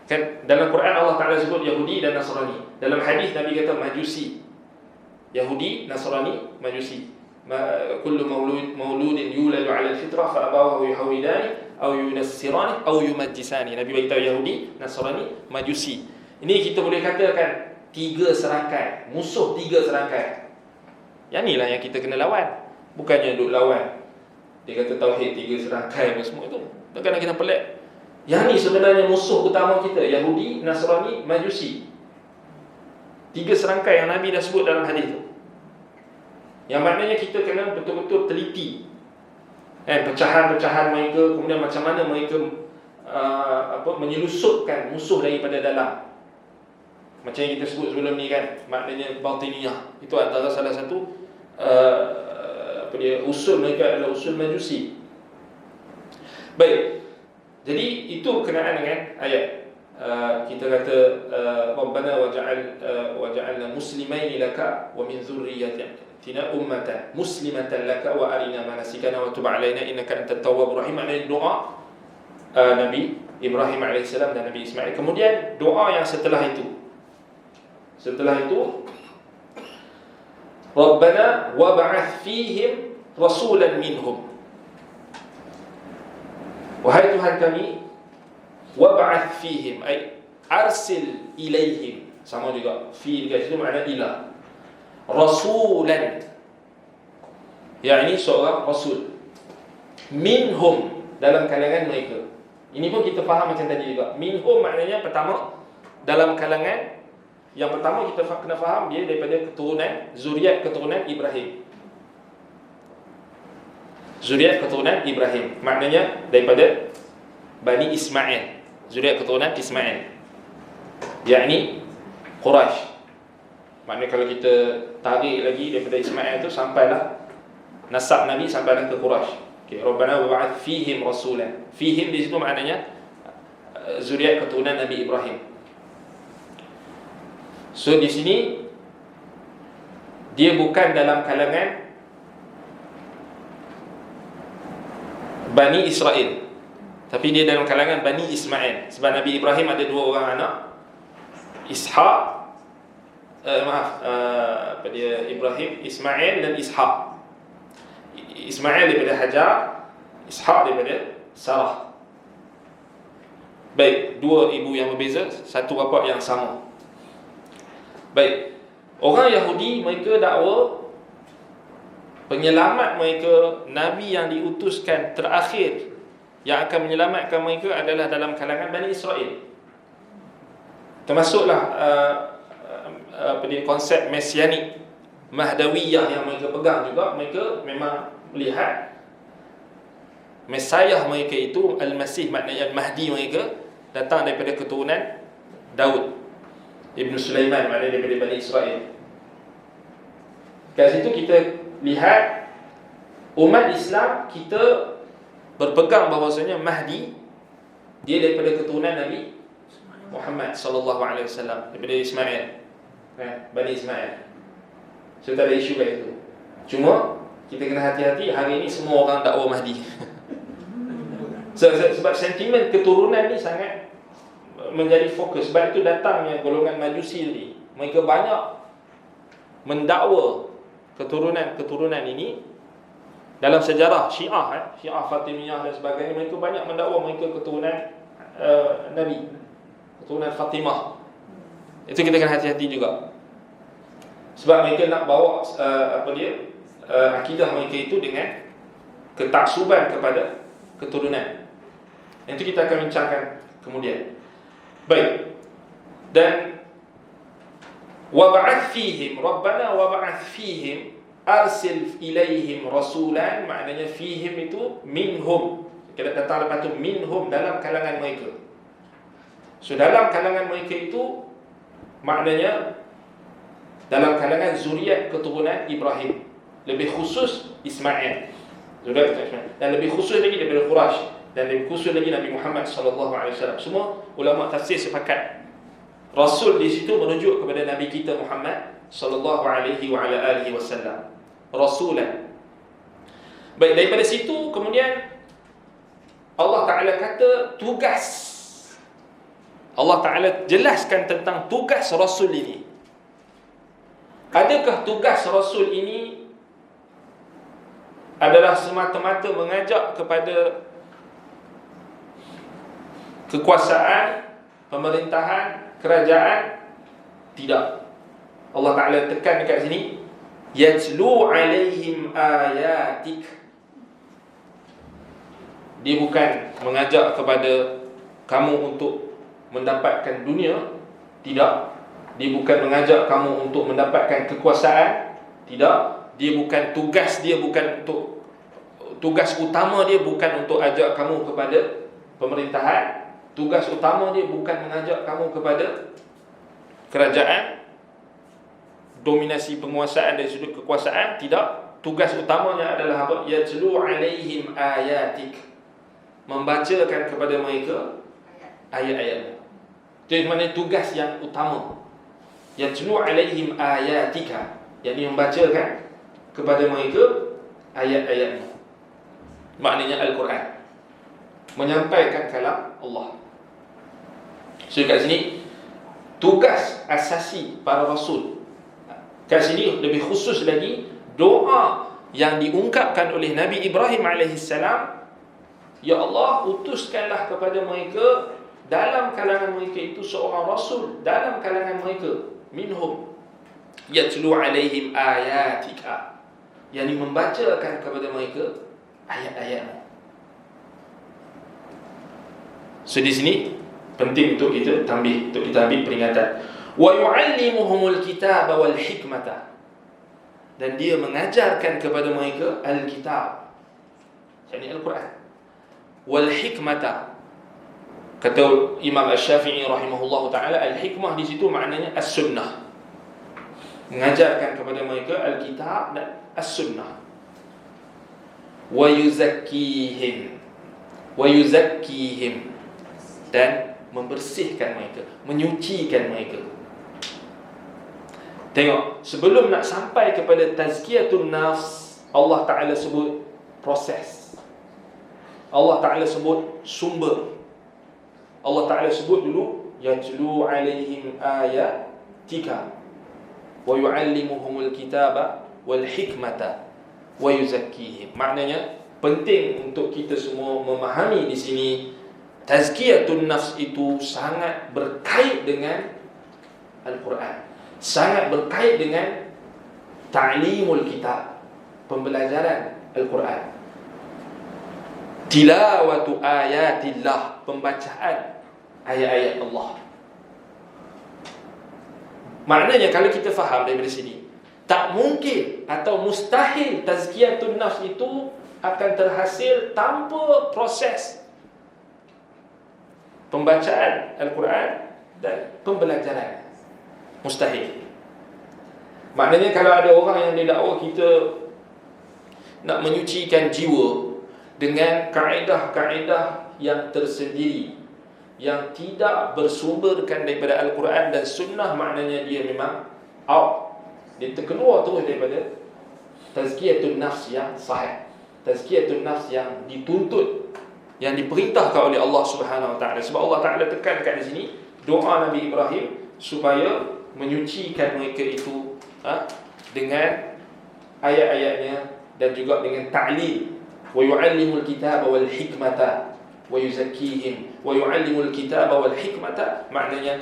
Kan dalam Quran Allah Taala sebut Yahudi dan Nasrani. Dalam hadis Nabi kata Majusi. Yahudi, Nasrani, Majusi. Kullu mauludin yuladu 'ala al-fitrah fa abawahu yuhawidani aw yunassirani aw yumajjisani. Nabi beritahu Yahudi, Nasrani, Majusi. Ini kita boleh katakan 3 serangkai, musuh 3 serangkai. Yang inilah yang kita kena lawan. Bukannya duk lawan dia kata tauhid 3 serangkai apa semua tu. Kadang-kadang kita pelik. Yang ni sebenarnya musuh utama kita, Yahudi, Nasrani, Majusi. 3 serangkai yang Nabi dah sebut dalam hadis tu. Yang maknanya kita kena betul-betul teliti pecahan-pecahan mereka, kemudian macam mana mereka menyelusupkan musuh daripada dalam. Macam yang kita sebut sebelum ni kan, maknanya batiniyah. Itu antara salah satu usul mereka adalah usul Majusi. Baik. Jadi itu berkenaan dengan ayat. Kita kata Rabbana waj'alna muslimaini laka wa min dzurriyyatina ummatan muslimatan laka wa arina manasikana wa tub 'alaina innaka antat tawwabur rahim. Maknanya doa Nabi Ibrahim AS dan Nabi Ismail. Kemudian doa yang setelah itu Rabbana wab'ath fihim rasulan minhum. Wahai Tuhan kami, wab'ath fihim ay arsil ilaihim. Sama juga fi guys, itu makna ila. Rasulan, yakni seorang rasul. Minhum, dalam kalangan mereka. Ini pun kita faham macam tadi juga. Minhum maknanya pertama dalam kalangan. Yang pertama kita kena faham dia daripada keturunan, zuriat keturunan Ibrahim. Zuriat keturunan Ibrahim, maknanya daripada Bani Ismail, zuriat keturunan Ismail, yakni Quraisy. Maknanya kalau kita tarik lagi daripada Ismail tu sampailah nasab Nabi sampailah ke Quraisy. Okey, Rabbana wab'ath fihim rasulan. Fihim di situ maknanya zuriat keturunan Nabi Ibrahim. So di sini dia bukan dalam kalangan Bani Israel, tapi dia dalam kalangan Bani Ismail. Sebab Nabi Ibrahim ada 2 orang anak, Ishaq, Ibrahim, Ismail dan Ishaq. Ismail daripada Hajar, Ishaq daripada Sarah. Baik, 2 ibu yang berbeza, 1 bapa yang sama. Baik, orang Yahudi mereka dakwa penyelamat mereka, Nabi yang diutuskan terakhir yang akan menyelamatkan mereka adalah dalam kalangan Bani Israel. Termasuklah konsep mesianik Mahdawiyah yang mereka pegang juga. Mereka memang melihat Mesiah mereka itu Al-Masih, maknanya Al-Mahdi mereka datang daripada keturunan Daud Ibn Sulaiman, maknanya daripada Bani Israel. Kat situ kita lihat umat Islam kita berpegang bahawasanya Mahdi dia daripada keturunan Nabi Muhammad sallallahu alaihi wasallam, daripada Ismail, Bani Ismail. So tak ada isu kat itu. Cuma kita kena hati-hati, hari ini semua orang dakwa Mahdi. Sebab sentimen keturunan ni sangat menjadi fokus. Sebab itu datangnya golongan Majusi tadi. Mereka banyak mendakwa keturunan ini dalam sejarah Syiah, Syiah Fatimiyah dan sebagainya. Mereka banyak mendakwa mereka keturunan Nabi, keturunan Fatimah. Itu kita kena hati-hati juga. Sebab mereka nak bawa akidah mereka itu dengan ketaksuban kepada keturunan. Itu kita akan bincangkan kemudian. Baik. Dan wab'ath fihim, Rabbana wab'ath fihim arsil ilaihim rasulan, maknanya fihim itu minhum. Kita datang lepas tu minhum, dalam kalangan mereka. So dalam kalangan mereka itu maknanya dalam kalangan zuriat keturunan Ibrahim, lebih khusus Ismail, zuriat Ismail, dan lebih khusus lagi daripada Quraisy, dan lebih khusus lagi Nabi Muhammad sallallahu alaihi wasallam. Semua ulama tafsir sepakat Rasul di situ merujuk kepada Nabi kita Muhammad sallallahu alaihi wa ala alihi wasallam, rasulan. Baik, daripada situ kemudian Allah Taala kata tugas. Allah Taala jelaskan tentang tugas Rasul ini. Adakah tugas Rasul ini adalah semata-mata mengajak kepada kekuasaan, pemerintahan, kerajaan? Tidak. Allah Ta'ala tekan dekat sini, yatlu alaihim ayatik. Dia bukan mengajak kepada kamu untuk mendapatkan dunia, tidak. Dia bukan mengajak kamu untuk mendapatkan kekuasaan, tidak. Dia bukan tugas utama dia bukan untuk ajak kamu kepada pemerintahan. Tugas utama dia bukan mengajak kamu kepada kerajaan, dominasi penguasaan dari sudut kekuasaan, tidak. Tugas utamanya adalah apa? Yatlu alaihim ayatik, membacakan kepada mereka ayat-ayat. Itu maknanya tugas yang utama. Yatlu alaihim ayatika, yakni membacakan kepada mereka ayat-ayatmu. Maknanya Al-Quran, menyampaikan kalam Allah. So kat sini tugas asasi para rasul. Kat sini lebih khusus lagi, doa yang diungkapkan oleh Nabi Ibrahim alaihissalam, ya Allah, utuskanlah kepada mereka dalam kalangan mereka itu seorang rasul, dalam kalangan mereka minhum yatlu alaihim ayatika, yakni membacakan kepada mereka ayat-ayatmu. So di sini penting untuk kita ambil peringatan. Wa yu'allimuhumul kitaba wal hikmata, dan dia mengajarkan kepada mereka al-kitab, yakni Al-Quran, wal hikmata. Kata Imam Asy-Syafi'i rahimahullahu taala, al-hikmah di situ maknanya as-sunnah. Mengajarkan kepada mereka al-kitab dan as-sunnah. Wa yuzakkihim, dan membersihkan mereka, menyucikan mereka. Tengok, sebelum nak sampai kepada tazkiyatun nafs, Allah Ta'ala sebut proses, Allah Ta'ala sebut sumber. Allah Ta'ala sebut dulu yatlu alaihim ayatika wa yu'allimuhumul kitaba wal hikmata wa yuzakkihim. Maknanya penting untuk kita semua memahami di sini, tazkiyatun nafs itu sangat berkait dengan Al-Quran, sangat berkait dengan ta'limul kitab, pembelajaran Al-Quran, tilawatu ayatillah, pembacaan ayat-ayat Allah. Maknanya kalau kita faham daripada sini, tak mungkin atau mustahil tazkiyatun nafs itu akan terhasil tanpa proses pembacaan Al-Quran dan pembelajaran. Mustahil. Maknanya kalau ada orang yang didakwa kita nak menyucikan jiwa dengan kaedah-kaedah yang tersendiri, yang tidak bersumberkan daripada Al-Quran dan Sunnah, maknanya dia memang out. Dia terkeluar terus daripada tazkiyatun nafs yang sahih, tazkiyatun nafs yang dituntut, yang diperintahkan oleh Allah Subhanahu Wa Taala. Sebab Allah Taala tekankan di sini doa Nabi Ibrahim supaya menyucikan mereka itu dengan ayat-ayatnya dan juga dengan ta'lim. Wa yu'allimul kitaba wal hikmata wa yuzakkihim. Wa yu'allimul kitaba wal hikmata, maknanya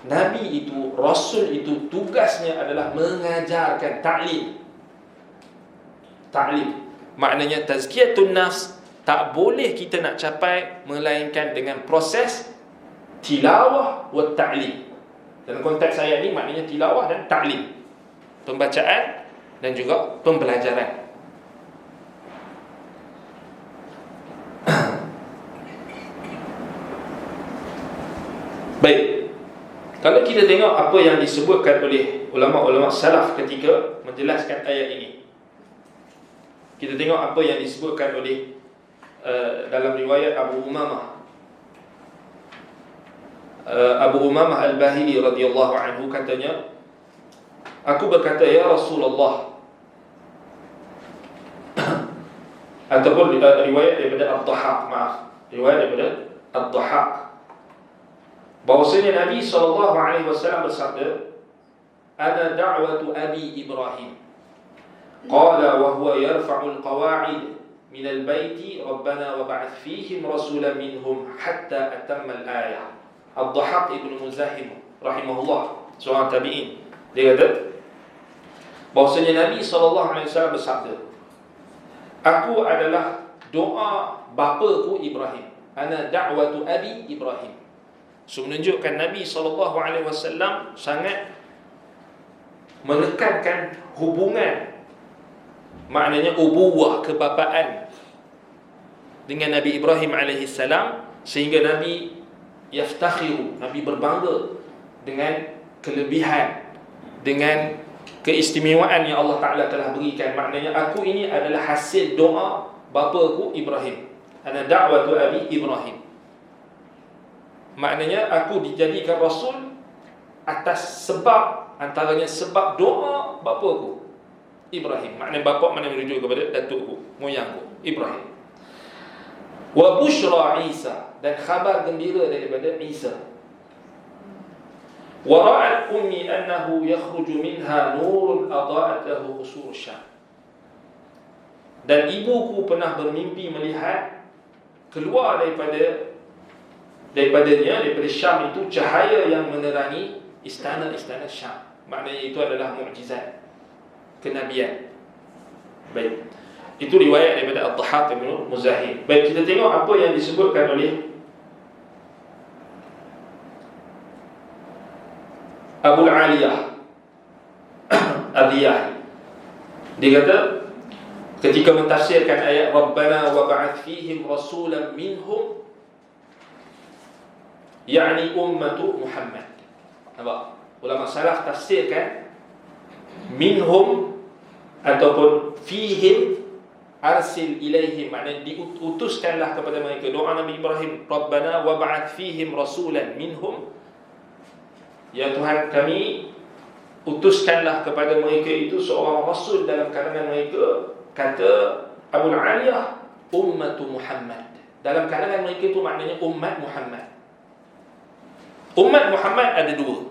Nabi itu, Rasul itu, tugasnya adalah mengajarkan, ta'lim. Ta'lim maknanya tazkiyatun nafs tak boleh kita nak capai melainkan dengan proses tilawah wa ta'lim. Dalam konteks ayat ini maknanya tilawah dan ta'lim, pembacaan dan juga pembelajaran. Baik, kalau kita tengok apa yang disebutkan oleh ulama-ulama salaf ketika menjelaskan ayat ini, kita tengok apa yang disebutkan oleh dalam riwayat Abu Umamah. Abu Umamah Al-Bahili radhiyallahu anhu katanya, aku berkata, ya Rasulullah, ataupun riwayat daripada Ad-Dhahhak, riwayat daripada Ad-Dhahhak, bahwasanya Nabi SAW bersabda, ana da'watu Abi Ibrahim, qala wa huwa yarfa'ul qawa'id min al-bayti rabbana wa ba'ath fihim rasulan minhum hatta atamma al-ayah. Ad-Dhahhak ibn Muzahim rahimahullah, seorang tabi'in, Dia kata bahwasanya Nabi SAW bersabda, aku adalah doa bapaku Ibrahim. Ana da'watu abi Ibrahim. So menunjukkan Nabi SAW sangat menekankan hubungan, maknanya ubuwah, kebapaan dengan Nabi Ibrahim AS, sehingga Nabi yaftakhiru, Nabi berbangga dengan kelebihan, dengan keistimewaan yang Allah Ta'ala telah berikan. Maknanya aku ini adalah hasil doa bapaku Ibrahim. Ana da'watu abi Ibrahim. Maknanya aku dijadikan Rasul atas sebab, antaranya sebab doa bapaku Ibrahim. Maknanya bapa mana merujuk kepada datukku, moyangku Ibrahim. Wa bushra Isa, dan khabar gembira daripada Isa. Wa ra'at ummi annahu yakhruju minha nurun adaa'at lahu qusur Syam. Dan ibuku pernah bermimpi melihat keluar daripadanya, daripada Syam itu, cahaya yang menerangi istana-istana Syam. Maknanya itu adalah mukjizat kenabian. Baik, itu riwayat daripada Ad-Dhahhak bin Muzahim. Baik, kita tengok apa yang disebutkan oleh Abu Aliyah Ar-Riyahi. Dia kata ketika mentafsirkan ayat Rabbana wa ba'ath fihim rasulan minhum, yakni ummatu Muhammad. Nampak? Ulama salaf tafsirkan minhum ataupun fihim arsil ilaihim, maknanya diutuskanlah kepada mereka. Doa Nabi Ibrahim, Rabbana wa ba'ath fihim rasulan minhum, ya Tuhan kami, utuskanlah kepada mereka itu seorang rasul dalam kalangan mereka. Kata Abu Aliyah, ummatu Muhammad. Dalam kalangan mereka itu maknanya umat Muhammad. Umat Muhammad ada dua.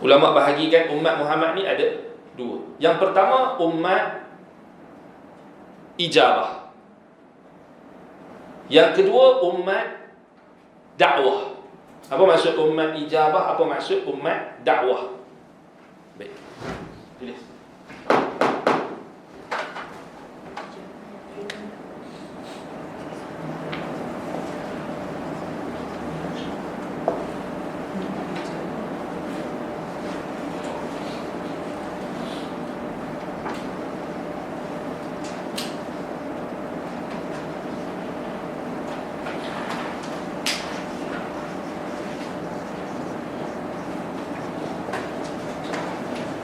Ulama bahagikan umat Muhammad ni ada dua. Yang pertama umat ijabah. Yang kedua umat dakwah. Apa maksud umat ijabah? Apa maksud umat dakwah? Baik, tulis.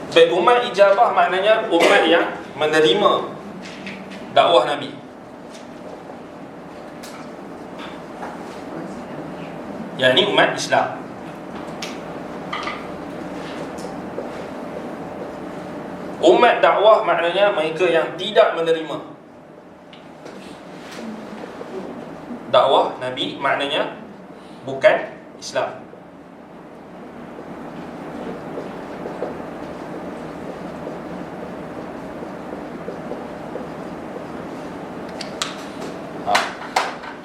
Baik, umat ijabah maknanya umat yang menerima dakwah Nabi. Yang ini umat Islam. Umat dakwah maknanya mereka yang tidak menerima dakwah Nabi, maknanya bukan Islam.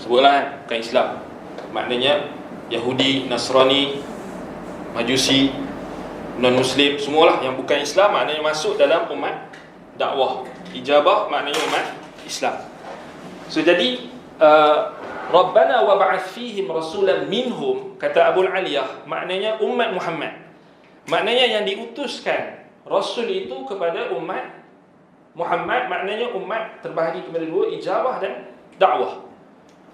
Sebutlah bukan Islam, maknanya Yahudi, Nasrani, Majusi, non-Muslim, semualah yang bukan Islam maknanya masuk dalam umat dakwah. Ijabah maknanya umat Islam. So jadi Rabbana wa ba'ath fihim rasulan minhum, kata Abu Aliyah, maknanya umat Muhammad. Maknanya yang diutuskan Rasul itu kepada umat Muhammad, maknanya umat terbahagi kepada dua, ijabah dan dakwah.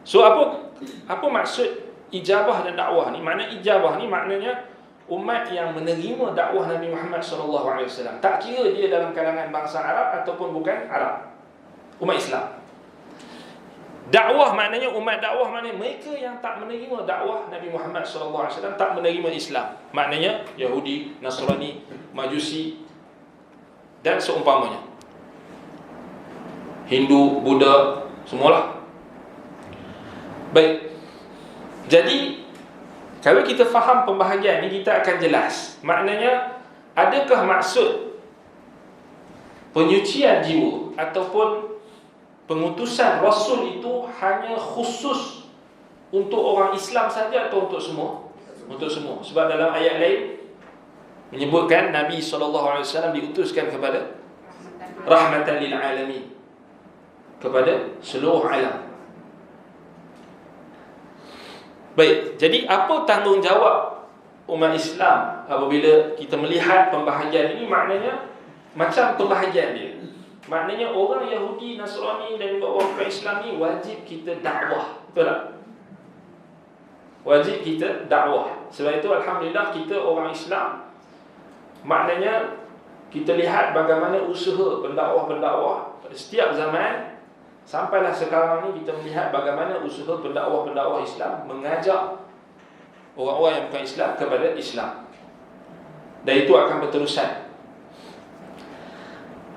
So apa maksud ijabah dan dakwah ni? Makna ijabah ni maknanya umat yang menerima dakwah Nabi Muhammad SAW. Tak kira dia dalam kalangan bangsa Arab ataupun bukan Arab, umat Islam. Dakwah maknanya umat dakwah maknanya mereka yang tak menerima dakwah Nabi Muhammad SAW, tak menerima Islam. Maknanya Yahudi, Nasrani, Majusi dan seumpamanya, Hindu, Buddha, semualah. Baik, jadi kalau kita faham pembahagian ni, kita akan jelas. Maknanya, adakah maksud penyucian jiwa ataupun pengutusan Rasul itu hanya khusus untuk orang Islam saja atau untuk semua? Untuk semua. Sebab dalam ayat lain menyebutkan Nabi SAW diutuskan kepada rahmatan lil alamin, kepada seluruh alam. Baik, jadi apa tanggungjawab umat Islam apabila kita melihat pembahagian ini? Maknanya macam pembahagian dia, maknanya orang Yahudi, Nasrani dan juga orang Islam ni wajib kita dakwah, betul tak? Wajib kita dakwah. Sebab itu alhamdulillah kita orang Islam, maknanya kita lihat bagaimana usaha pendakwah-pendakwah pada setiap zaman. Sampailah sekarang ni kita melihat bagaimana usaha pendakwah-pendakwah Islam mengajak orang-orang yang bukan Islam kepada Islam. Dan itu akan berterusan.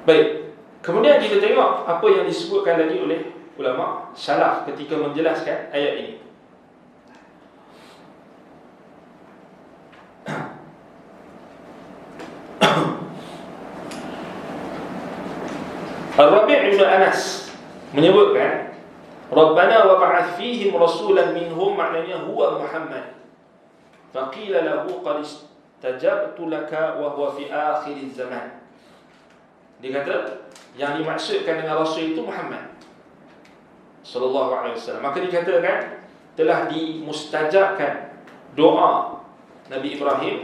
Baik, kemudian kita tengok apa yang disebutkan lagi oleh ulama salaf ketika menjelaskan ayat ini. Ar-Rabi' bin Anas menyebutkan, Rabbana wa ba'ath fihim rasulan minhum, maknanya huwa Muhammad. Faqila lahu qad istajabtu laka wa huwa fi akhir zaman. Dia kata yang dimaksudkan dengan rasul itu Muhammad sallallahu alaihi wasallam. Maka dikatakan telah dimustajabkan doa Nabi Ibrahim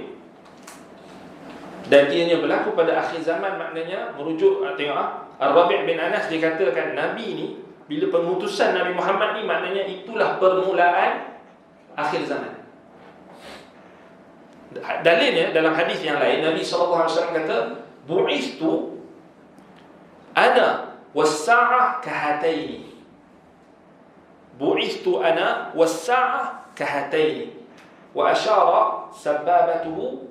dan ianya berlaku pada akhir zaman. Maknanya merujuk, tengok Ar-Rabi' bin Anas dikatakan Nabi ni, bila pengutusan Nabi Muhammad ni, maknanya itulah permulaan akhir zaman. Dalilnya dalam hadis yang lain, Nabi SAW kata, bu'istu ana was-sa'ah kahataini. Bu'istu ana was-sa'ah kahataini. Wa asyara sababatuhu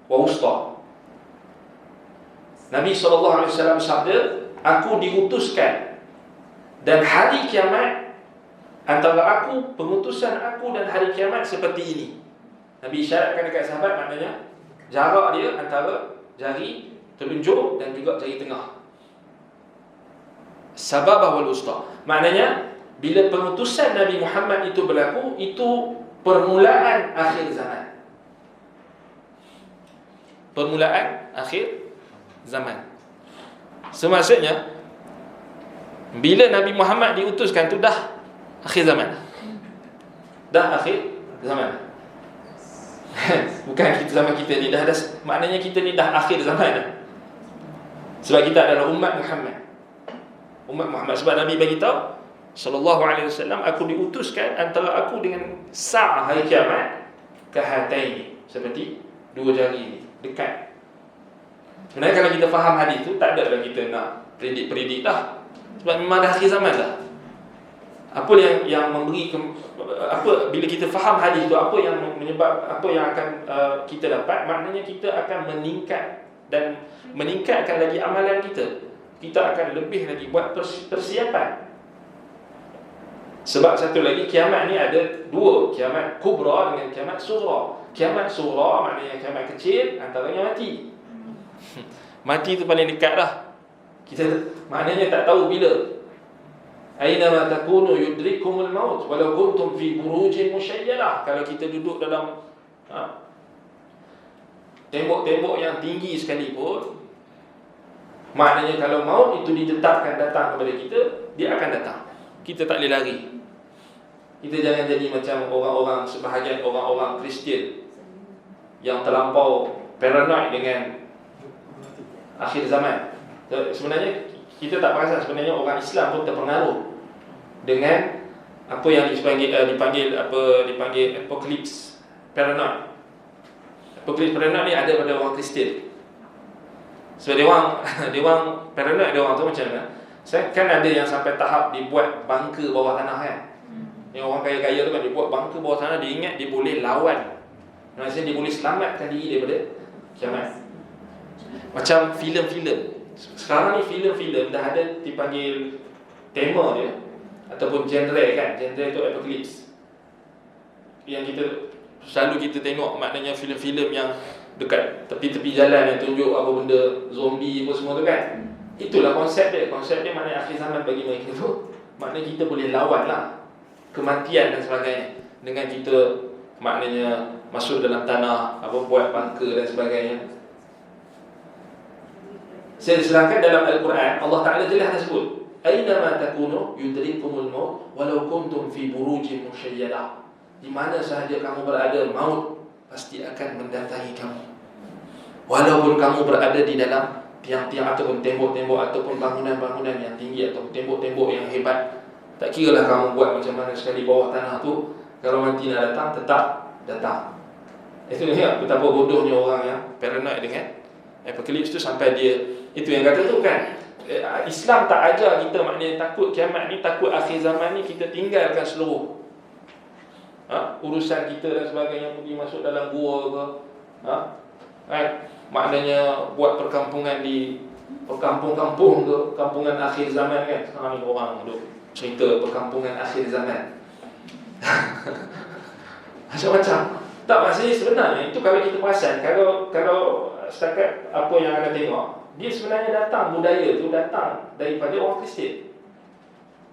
wa wusta. Nabi SAW sabda, aku diutuskan dan hari kiamat, antara aku, pengutusan aku dan hari kiamat seperti ini. Nabi isyaratkan dekat sahabat, maknanya jarak dia antara jari telunjuk dan juga jari tengah. Sababah wal wusta, maknanya bila pengutusan Nabi Muhammad itu berlaku, itu permulaan akhir zaman. Permulaan akhir zaman. Semaksudnya bila Nabi Muhammad diutuskan tu dah akhir zaman. Dah akhir zaman. Bukan kita zaman kita ni dah maknanya kita ni dah akhir zaman. Sebab kita adalah umat Muhammad. Umat Muhammad, sebab Nabi bagi tahu sallallahu alaihi wasallam, aku diutuskan antara aku dengan sa'ah hari kiamat kahataini, seperti dua jari ni, dekat. Sebenarnya kalau kita faham hadis tu, tak ada lah kita nak predik dah. Sebab memang dah akhir zaman dah. Apa yang memberi bila kita faham hadis tu, apa yang menyebab, apa yang akan kita dapat, maknanya kita akan meningkat dan meningkatkan lagi amalan kita. Kita akan lebih lagi buat persiapan. Sebab satu lagi, kiamat ni ada dua, kiamat kubra dengan kiamat sughra. Kiamat sughra maknanya kiamat kecil, antaranya mati. Mati tu paling dekat dah. Kita maknanya tak tahu bila. Aina ma takunu yudrikumul maut walau kuntum fi burujin musyayyadah. Kalau kita duduk dalam tembok-tembok yang tinggi sekalipun, maknanya kalau maut itu ditetapkan datang kepada kita, dia akan datang. Kita tak boleh lari. Kita jangan jadi macam orang-orang, sebahagian orang-orang Kristian yang terlampau paranoid dengan akhir zaman. Sebenarnya kita tak perasan, sebenarnya orang Islam pun terpengaruh dengan apa yang dipanggil apocalypse paranoid. Apocalypse paranoid ni ada pada orang Kristian. Sebab dia orang paranoid, dia orang tu macam mana? Kan ada yang sampai tahap dibuat bangker bawah tanah kan. Yang orang kaya-kaya tu kan, dia buat bangker bawah tanah, dia ingat dia boleh lawan. Maksudnya dia boleh selamatkan diri daripada kiamat. Macam filem-filem. Sekarang ni filem-filem dah ada dipanggil tema dia ataupun genre kan. Genre tu apocalypse. Yang selalu kita tengok, maknanya filem-filem yang dekat tepi-tepi jalan yang tunjuk apa benda zombie apa semua tu kan. Itulah konsep dia. Konsep dia maknanya akhir zaman bagi mereka tu, maknanya kita boleh lawan lah kematian dan sebagainya dengan kita maknanya masuk dalam tanah, buat bangka dan sebagainya. Sedangkan dalam Al-Quran Allah Ta'ala jelas dah sebut, Aynama takunu yudrikumul maut walau kuntum fi burujin musyayyadah. Di mana sahaja kamu berada, maut pasti akan mendatangi kamu. Walaupun kamu berada di dalam tiang-tiang ataupun tembok-tembok ataupun bangunan-bangunan yang tinggi atau tembok-tembok yang hebat. Tak kira lah kamu buat macam mana sekali bawah tanah tu, kalau mati nak datang, tetap datang. Itu ni betapa bodohnya orang yang paranoid dengan apocalypse tu, sampai dia, itu yang kata tu kan, Islam tak ajar kita maknanya takut kiamat ni, takut akhir zaman ni kita tinggalkan seluruh urusan kita dan sebagainya, pergi masuk dalam gua ke, maknanya buat perkampungan di perkampung-kampung ke, kampungan akhir zaman kan. Sekarang ni orang duk cerita perkampungan akhir zaman macam-macam. Tak, maksudnya sebenarnya itu kalau kita perasan, kalau setakat apa yang anda tengok, dia sebenarnya datang, budaya tu datang daripada orang Kristian.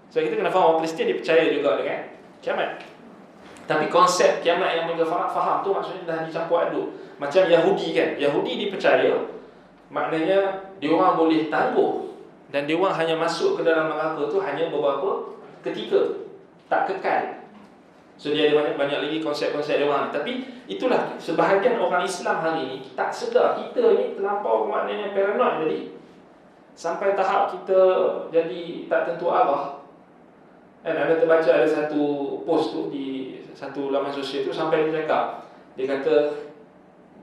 So kita kena faham orang Kristian dia percaya juga dengan kiamat. Tapi konsep kiamat yang mereka faham tu maksudnya dah dicampur aduk. Macam Yahudi kan, Yahudi dipercaya maknanya dia orang boleh tangguh dan dia orang hanya masuk ke dalam neraka tu hanya beberapa ketika, tak kekal. So dia ada banyak lagi konsep-konsep dia orang. Tapi itulah sebahagian orang Islam hari ini tak sedar kita ni terlampau maknanya paranoid, jadi sampai tahap kita jadi tak tentu arah. Dan ada terbaca ada satu post tu di satu laman sosial tu, sampai dia cakap, dia kata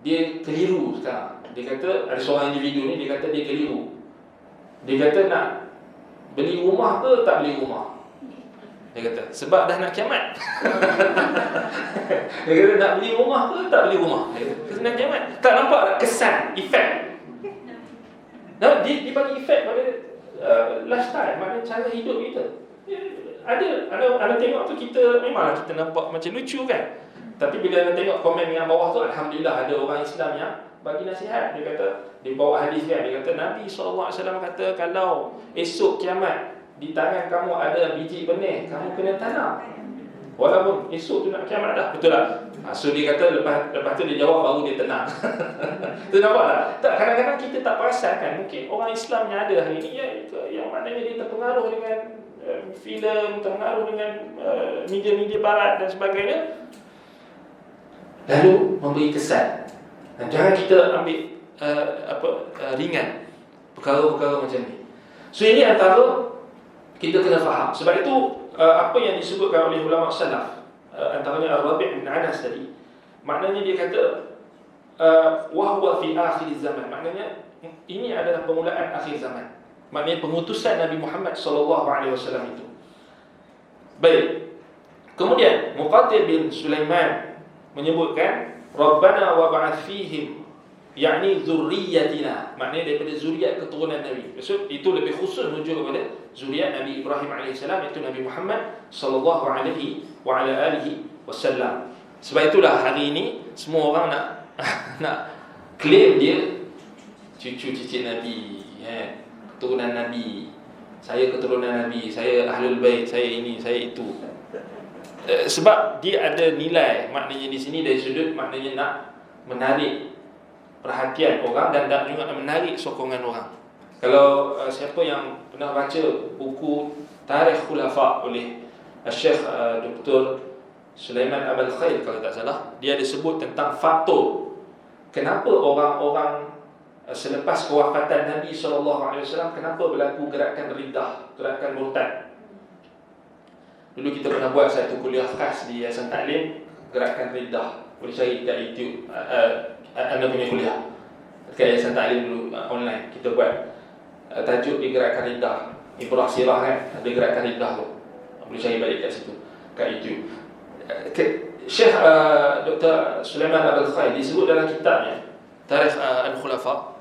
dia keliru sekarang. Dia kata ada seorang individu ni, dia kata dia keliru. Dia kata nak beli rumah ke tak beli rumah. Dia kata sebab dah nak kiamat. Dia kata nak beli rumah ke tak beli rumah. Dia kata nak kiamat. Tak nampak tak kesan, efek. Nah, dia bagi efek pada lifestyle, maknanya cara hidup kita. Ada tengok tu, kita memanglah kita nampak macam lucu kan. Tapi bila anda tengok komen yang bawah tu, alhamdulillah ada orang Islam yang bagi nasihat. Dia kata, dia bawa hadis kan, dia kata Nabi SAW kata kalau esok kiamat di tangan kamu ada biji benih, kamu kena tanam. Walaupun esok tu nak kiamat dah. Betul tak? So dia kata lepas tu dia jawab, baru dia tenang. Tu nampak tak? Tak, kadang-kadang kita tak perasan kan, mungkin orang Islam yang ada hari ni yang maknanya dia terpengaruh dengan filem, terpengaruh dengan media-media barat dan sebagainya, lalu memberi kesan. Dan jangan kita ambil ringan perkara-perkara macam ni. So ini antara kita kena faham. Sebab itu apa yang disebutkan oleh ulama salaf, antaranya Ar-Rabi' bin Anas tadi, maknanya dia kata wa huwa fi akhir zaman, maknanya ini adalah permulaan akhir zaman, maknanya pengutusan Nabi Muhammad SAW itu. Baik. Kemudian Muqatil bin Sulaiman menyebutkan Rabbana wa ba'ath fihim, yakni zurriyatina, maknanya daripada zuriat keturunan Nabi. Maksud itu lebih khusus menuju kepada zuriat Nabi Ibrahim AS, iaitu Nabi Muhammad sallallahu alaihi wa ala alihi wasallam. Sebab itulah hari ini semua orang nak claim dia cucu cicit Nabi, keturunan Nabi. Saya keturunan Nabi, saya ahlul bait, saya ini, saya itu. Sebab dia ada nilai, maknanya di sini dari sudut maknanya nak menarik perhatian orang dan juga menarik sokongan orang. Kalau siapa yang pernah baca buku Tarikh Khulafa oleh Syekh Dr. Sulaiman Abul Khair kalau tak salah, dia ada sebut tentang faktor kenapa orang-orang selepas kewafatan Nabi SAW kenapa berlaku gerakan riddah, gerakan murtad. Dulu kita pernah buat satu kuliah khas di Yayasan Taklim, gerakan riddah. Boleh cari kat YouTube, anda punya kuliah dekat Yayasan Taklim dulu, online. Kita buat tajuk di gerakan riddah, Ibrah Sirah kan, ada gerakan riddah tu. Boleh cari balik kat situ, kat YouTube. Syekh Dr. Sulaiman Abul Khair disebut dalam kitabnya Tarikh Al-Khulafa.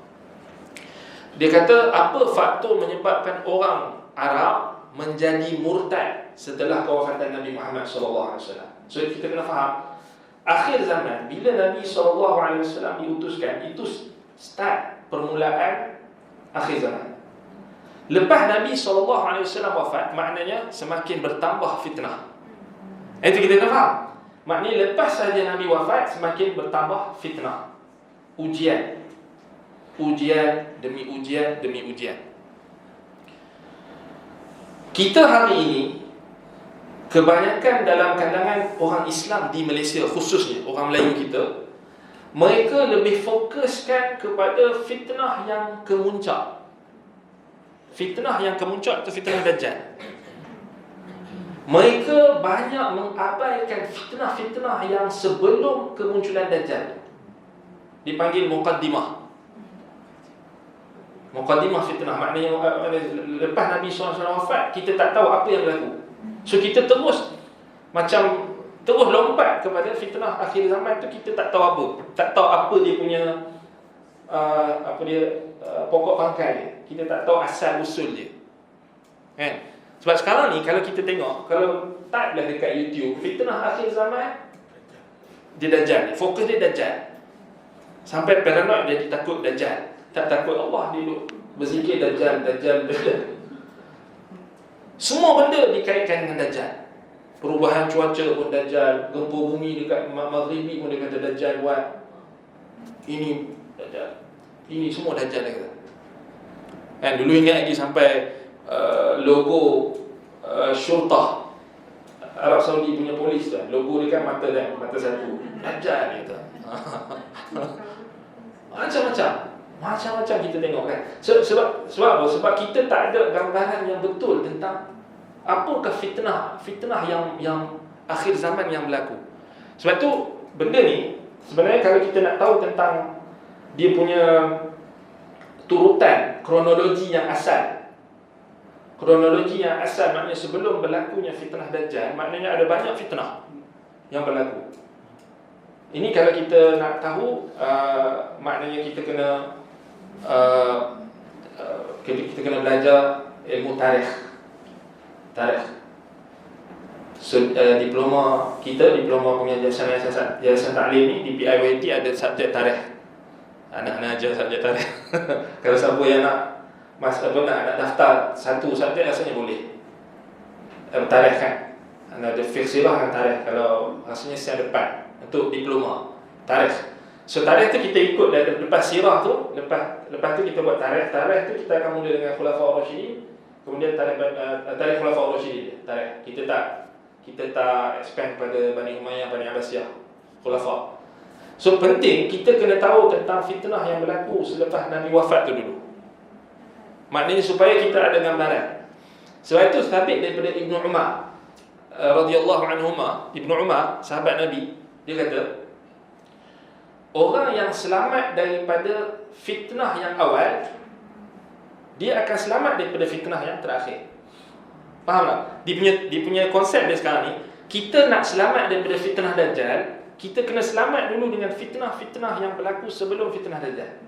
Dia kata apa faktor menyebabkan orang Arab menjadi murtad setelah kewafatan Nabi Muhammad SAW. So kita kena faham, akhir zaman bila Nabi SAW diutuskan, itu start permulaan akhir zaman. Lepas Nabi SAW wafat, maknanya semakin bertambah fitnah. Itu kita kena faham. Maknanya lepas saja Nabi wafat, semakin bertambah fitnah, ujian. Ujian demi ujian demi ujian. Kita hari ini, kebanyakan dalam kalangan orang Islam di Malaysia, khususnya orang Melayu kita, mereka lebih fokuskan kepada fitnah yang kemuncak. Fitnah yang kemuncak itu fitnah Dajjal. Mereka banyak mengabaikan fitnah-fitnah yang sebelum kemunculan Dajjal. Dipanggil muqaddimah. Muqaddimah fitnah, maknanya lepas Nabi SAW wafat, kita tak tahu apa yang berlaku. So kita terus lompat kepada fitnah akhir zaman tu. Kita tak tahu apa. Tak tahu apa dia punya pokok pangkal dia. Kita tak tahu asal usul dia. Kan? Sebab sekarang ni kalau kita tengok, kalau type lah dekat YouTube fitnah akhir zaman, dia Dajjal. Fokus dia Dajjal. Sampai paranoid dia takut Dajjal. Tak takut Allah, dia duduk berzikir Dajjal. Semua benda dikaitkan dengan Dajjal. Perubahan cuaca pun Dajjal, gempa bumi dekat Maghribi pun dia kata Dajjal buat. Ini Dajjal. Ini semua Dajjal dia kata. Kan dulu ingat lagi sampai logo syurtah Arab Saudi punya polis tu, logo dia kan mata satu. Dajjal dia kata. Macam-macam kita tengok kan. Sebab apa? Sebab kita tak ada gambaran yang betul tentang apakah fitnah yang akhir zaman yang berlaku. Sebab tu benda ni sebenarnya kalau kita nak tahu tentang dia punya turutan kronologi yang asal. Kronologi yang asal maknanya sebelum berlakunya fitnah Dajjal, maknanya ada banyak fitnah yang berlaku. Ini kalau kita nak tahu, maknanya kita kena kita kena belajar ilmu tarikh. So, diploma penyajian taklim ni di PIYT ada subjek tarikh. Anak-anak ajar subjek tarikh. Kalau siapa yang nak nak daftar satu subjek rasanya boleh. Tarikh kan. Ada fiqh sirah dan tarikh. Kalau rasanya saya depan untuk diploma tarikh. So tarikh tu kita ikut dari lepas sirah tu, lepas tu kita buat tarikh. Tarikh tu kita akan mula dengan Khulafaur Rasyidin, kemudian tarikh Khulafaur Rasyidin. Tarikh kita tak expand pada Bani Umayyah, Bani Abbasiyah, Khulafa. So penting kita kena tahu tentang fitnah yang berlaku selepas Nabi wafat tu dulu. Maknanya supaya kita ada gambaran. Sebab itu sabit daripada Ibnu Umar radhiyallahu anhuma, Ibnu Umar sahabat Nabi, dia kata orang yang selamat daripada fitnah yang awal, dia akan selamat daripada fitnah yang terakhir. Faham tak? Dia punya konsep dia sekarang ni, kita nak selamat daripada fitnah Dajjal, kita kena selamat dulu dengan fitnah-fitnah yang berlaku sebelum fitnah Dajjal.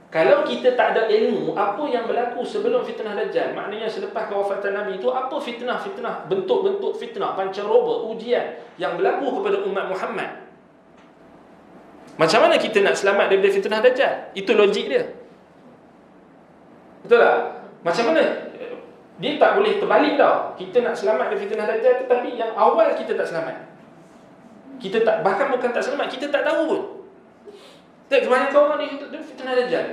Kalau kita tak ada ilmu apa yang berlaku sebelum fitnah Dajjal, maknanya selepas kewafatan Nabi itu, apa fitnah-fitnah, bentuk-bentuk fitnah, pancaroba, ujian yang berlaku kepada umat Muhammad, macam mana kita nak selamat daripada fitnah Dajjal? Itu logik dia. Betul tak? Macam mana? Dia tak boleh terbalik tau. Kita nak selamat dari fitnah Dajjal, tetapi yang awal kita tak selamat. Kita tak, bahkan bukan tak selamat, kita tak tahu pun. Tak, kebanyakan orang dia fitnah Dajjal.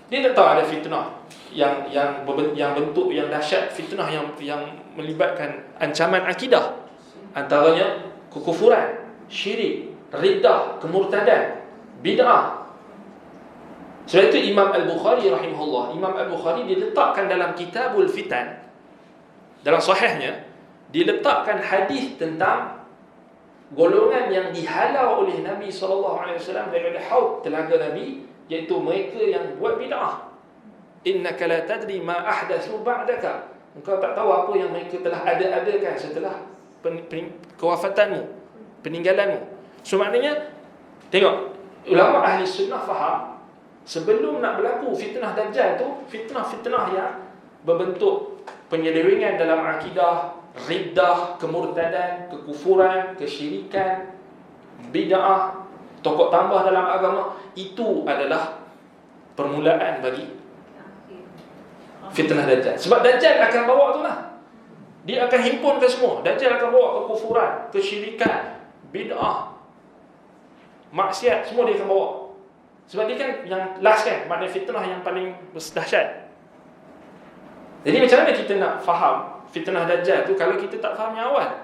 Dia tak tahu ada fitnah yang bentuk yang dahsyat, fitnah yang melibatkan ancaman akidah. Antaranya kekufuran, syirik, riddah, kemurtadan, bid'ah. Sebab itu Imam Al-Bukhari rahimahullah, Imam Al-Bukhari diletakkan dalam Kitabul Fitan, dalam sahihnya diletakkan hadis tentang golongan yang dihalau oleh Nabi SAW daripada haud telaga Nabi, iaitu mereka yang buat bid'ah. Innaka la tadri ma ahdatsu ba'daka. Engkau tak tahu apa yang mereka telah ada-adakan setelah kewafatanmu, peninggalanmu. So maknanya, tengok, ulama ahli sunnah faham, sebelum nak berlaku fitnah Dajjal tu, fitnah-fitnah yang berbentuk penyelewengan dalam akidah, riddah, kemurtadan, kekufuran, kesyirikan, bid'ah, tokok tambah dalam agama, itu adalah permulaan bagi fitnah Dajjal. Sebab Dajjal akan bawa tu lah. Dia akan himpunkan semua. Dajjal akan bawa kekufuran, kesyirikan, bid'ah, maksiat, semua dia akan bawa. Sebab dia kan yang last kan, maknanya fitnah yang paling dahsyat. Jadi macam mana kita nak faham fitnah Dajjal tu kalau kita tak faham yang awal?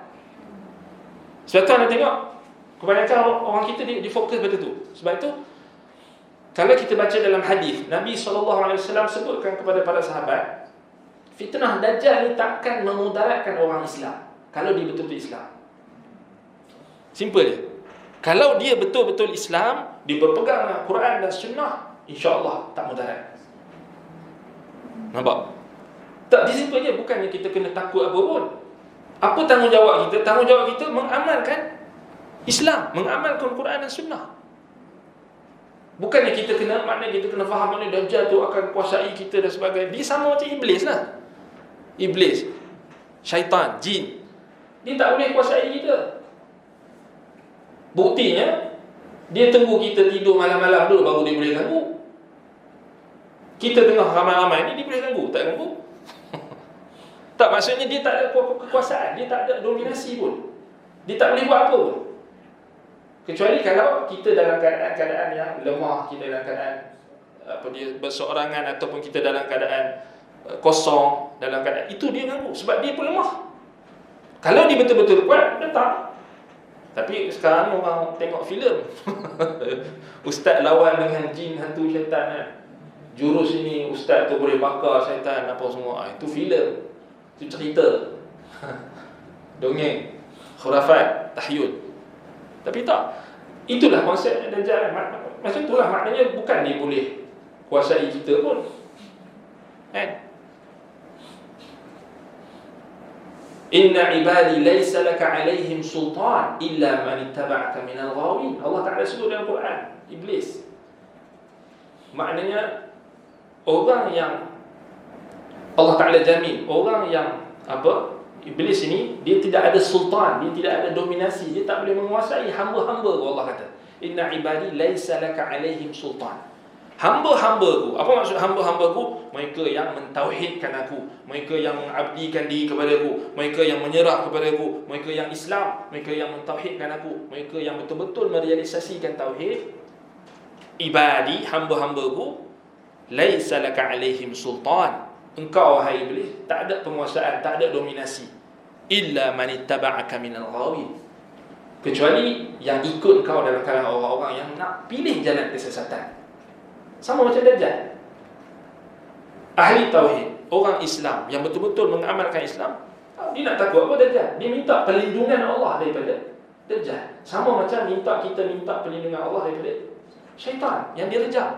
Sebab tu anda tengok kebanyakan orang kita dia fokus pada tu. Sebab itu kalau kita baca dalam hadis, Nabi SAW sebutkan kepada para sahabat, fitnah Dajjal ni takkan memudaratkan orang Islam kalau dia betul-betul Islam. Simple je. Kalau dia betul-betul Islam, dia berpegang dengan Quran dan Sunnah, insya-Allah tak mudarat. Nampak? Tak, dia simple je. Bukannya kita kena takut apa pun. Apa tanggungjawab kita? Tanggungjawab kita mengamalkan Islam, mengamalkan Quran dan Sunnah. Bukannya kita kena, maknanya kita kena faham mana Dajjal tu akan kuasai kita dan sebagainya. Dia sama macam Iblis lah. Iblis, syaitan, jin, dia tak boleh kuasai kita. Buktinya, dia tunggu kita tidur malam-malam dulu baru dia boleh ganggu. Kita tengah ramai-ramai ni, dia boleh ganggu? Tak ganggu. Tak, maksudnya dia tak ada kekuasaan, dia tak ada dominasi pun. Dia tak boleh buat apa pun. Kecuali kalau kita dalam keadaan yang lemah, kita dalam keadaan berseorangan, ataupun kita dalam keadaan kosong, dalam keadaan itu dia ganggu sebab dia pun lemah. Kalau dia betul-betul kuat, datang. Tapi sekarang orang tengok filem ustaz lawan dengan jin, hantu, syaitan kan. Jurus ini ustaz tu boleh bakar syaitan apa semua. Itu filem, itu cerita dongeng, khurafat, tahyul. Tapi tak, itulah konsep Dajjal. Macam itulah maknanya, bukan dia boleh kuasai kita pun kan. Inna ibadi laysa laka alaihim sultan illa man ittaba'aka minal ghawin. Allah Ta'ala sebut dalam Quran, Iblis. Maknanya orang yang Allah Ta'ala jamin, orang yang Iblis ini, dia tidak ada sultan, dia tidak ada dominasi, dia tak boleh menguasai hamba-hamba. Allah kata, inna ibadi laysa laka alaihim sultan. Hamba-hambaku, apa maksud hamba-hambaku? Mereka yang mentauhidkan aku, mereka yang mengabdikan diri kepadaku, mereka yang menyerah kepadaku, mereka yang Islam, mereka yang mentauhidkan aku, mereka yang betul-betul merealisasikan tauhid. Ibadi, hamba-hambaku, laisa laka alaihim sultan. Engkau wahai Iblis tak ada penguasaan, tak ada dominasi. Illa man ittaba'aka minal ghawin. Kecuali yang ikut kau dalam kalangan orang-orang yang nak pilih jalan kesesatan. Sama macam Dajjal. Ahli tauhid, orang Islam yang betul-betul mengamalkan Islam, dia nak takut apa Dajjal? Dia minta perlindungan Allah daripada Dajjal. Sama macam kita minta perlindungan Allah daripada syaitan yang dia rejam.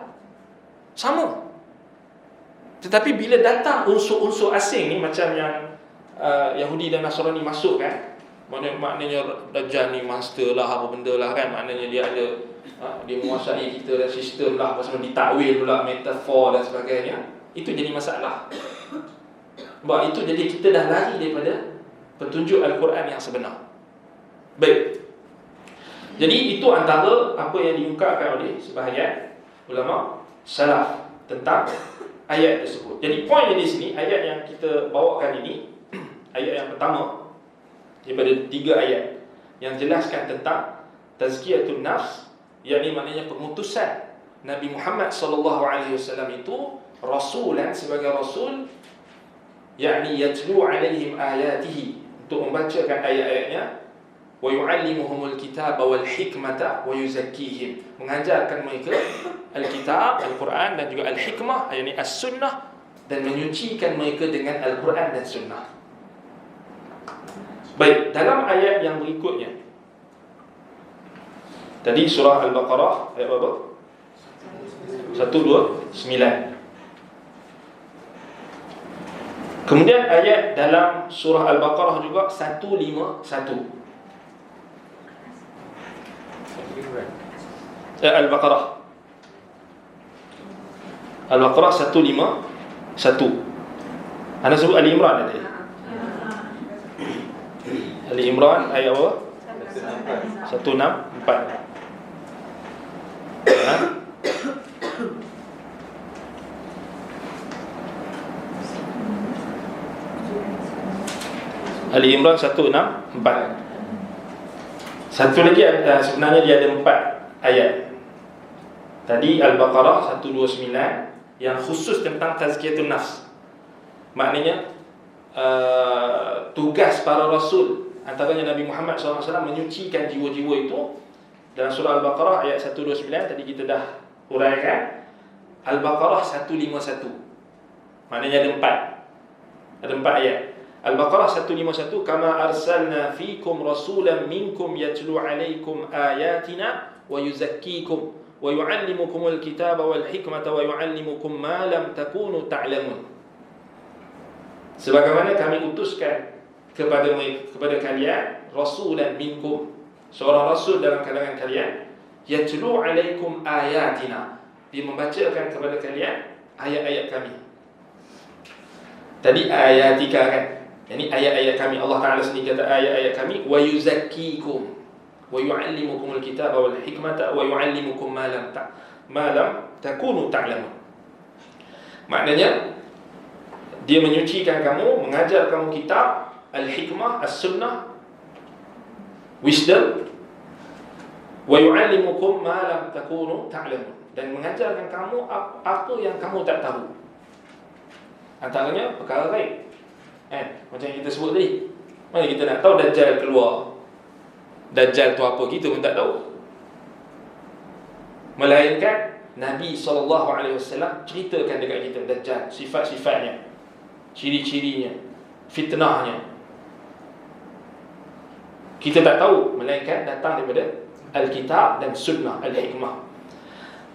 Sama. Tetapi bila datang unsur-unsur asing ni, macam yang Yahudi dan Nasrani masuk kan, maknanya Dajjal ni monster lah, apa benda lah kan, maknanya dia ada dia menguasai kita dan sistem lah, pasal ditakwil pula, metafor dan sebagainya. Itu jadi masalah. Sebab itu jadi kita dah lari daripada petunjuk Al-Quran yang sebenar. Baik. Jadi itu antara apa yang diungkapkan oleh sebahagian ulama salaf tentang ayat tersebut. Jadi poinnya di sini, ayat yang kita bawakan ini, ayat yang pertama daripada 3 ayat yang jelaskan tentang tazkiyatun nafs, yakni maknanya pengutusan Nabi Muhammad SAW itu rasulan, sebagai rasul, yakni yatlu alaihim ayatihi, untuk membacakan ayat-ayatnya, wa yu'allimuhumul kitaba wal hikmata wa yuzakkihim, mengajarkan mereka al-kitab, al-Quran, dan juga al-hikmah, yakni as-sunnah, dan menyucikan mereka dengan al-Quran dan sunnah. Baik, dalam ayat yang berikutnya, tadi surah Al-Baqarah ayat berapa? 129. Kemudian ayat dalam surah Al-Baqarah juga 151. Al-Baqarah 151. Anda sebut Ali Imran tadi. Ali Imran ayat apa? 164. Ali Imran 164. Satu lagi sebenarnya dia ada 4 ayat. Tadi Al-Baqarah 129 yang khusus tentang tazkiyatun nafs. Maknanya tugas para rasul, antaranya Nabi Muhammad SAW menyucikan jiwa-jiwa itu. Dalam surah Al-Baqarah ayat 129 tadi kita dah huraikan. Al-Baqarah 151. Maknanya ada 4 ayat. Al-Baqarah 151, kama arsalna fikum rasulan minkum yatlu alaikum ayatina wa yuzakkikum wa yuallimukumul kitaba wal hikmata wa yuallimukum ma lam takunu ta'lamun. Sebagaimana kami utuskan kepada kalian rasulan minkum, seorang rasul dalam kalangan kalian, yatlu alaikum ayatina, dia membacakan kepada kalian ayat-ayat kami. Tadi ayatika kan, yani ayat-ayat kami. Allah Ta'ala sendiri kata ayat-ayat kami. Wa yuzakkikum wa yu'allimukumul kitaba wal hikmata wa yu'allimukum ma lam takunu ta'lamun. Maknanya dia menyucikan kamu, mengajar kamu kitab, al-hikmah, as-sunnah, wisdom, wa yu'allimukum ma lam takunu ta'lamun, dan mengajarkan kamu apa yang kamu tak tahu. Antaranya perkara gaib. Macam yang kita sebut tadi. Mana kita nak tahu Dajjal keluar? Dajjal tu apa, kita pun tak tahu. Melainkan Nabi SAW ceritakan dekat kita Dajjal, sifat-sifatnya, ciri-cirinya, fitnahnya. Kita tak tahu, melainkan datang daripada Al-Kitab dan Sunnah, Al-Hikmah.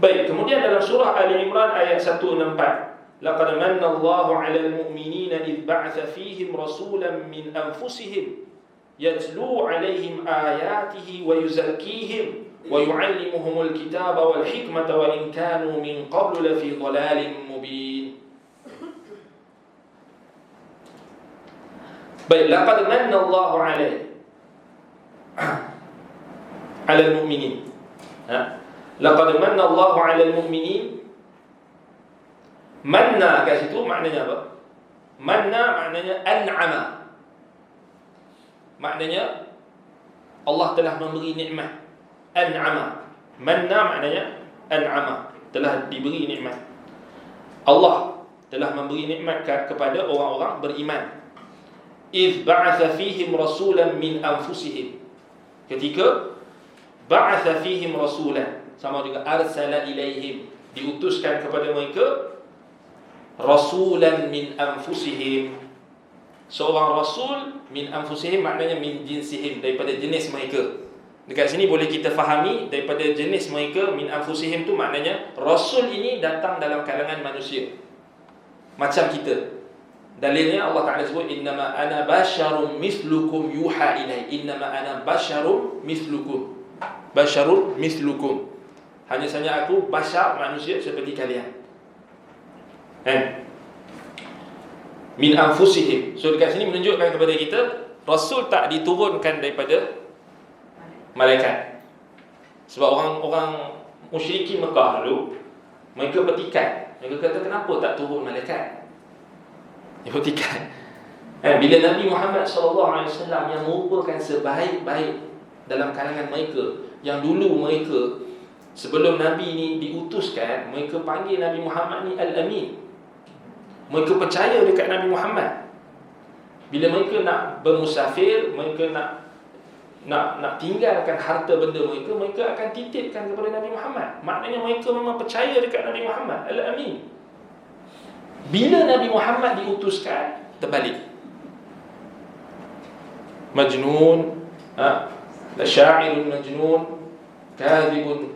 Baik, kemudian dalam surah Ali Imran ayat 164, laqad manna Allahu 'alal mu'minina idh ba'atha fihim rasulan min anfusihim yatlu 'alaihim ayatihi wa yuzakkihim wa yu'allimuhumul kitaba wal hikmata wa in kanu min qablu lafi dhalalin mubin. Baik, laqad manna Allahu 'alal mu'minin. Laqad manna Allahu 'alal mu'minin. Manna kat situ maknanya apa? Manna maknanya an'ama. Maknanya Allah telah memberi nikmat. An'ama. Manna maknanya an'ama, telah diberi nikmat. Allah telah memberi nikmat kepada orang-orang beriman. Idh ba'atha fihim rasulan min anfusihim. Ketika ba'atha fihim rasulan, sama juga arsala ilaihim, diutuskan kepada mereka rasulan min anfusihim, seorang rasul min anfusihim maknanya min jinsihim, daripada jenis mereka. Dekat sini boleh kita fahami daripada jenis mereka, min anfusihim tu maknanya rasul ini datang dalam kalangan manusia macam kita. Dalilnya Allah Ta'ala sebut innama ana basyarum mislukum yuha ilai. Innama ana basyarum mislukum. Basyarum mislukum, hanya saja aku basyar, manusia seperti kalian. Min anfusihim. So dekat sini menunjukkan kepada kita rasul tak diturunkan daripada malaikat. Sebab orang-orang musyrikin Mekah dulu, mereka petikan. Mereka kata kenapa tak turun malaikat? Dia petikan. Bila Nabi Muhammad SAW yang merupakan sebaik-baik dalam kalangan mereka, yang dulu mereka sebelum Nabi ni diutuskan, mereka panggil Nabi Muhammad ni Al-Amin. Mereka percaya dekat Nabi Muhammad. Bila mereka nak bermusafir, mereka nak tinggalkan harta benda mereka, mereka akan titipkan kepada Nabi Muhammad. Maknanya mereka memang percaya dekat Nabi Muhammad Al-Amin. Bila Nabi Muhammad diutuskan, terbalik. Majnun, la sya'irun majnun, kadhibun,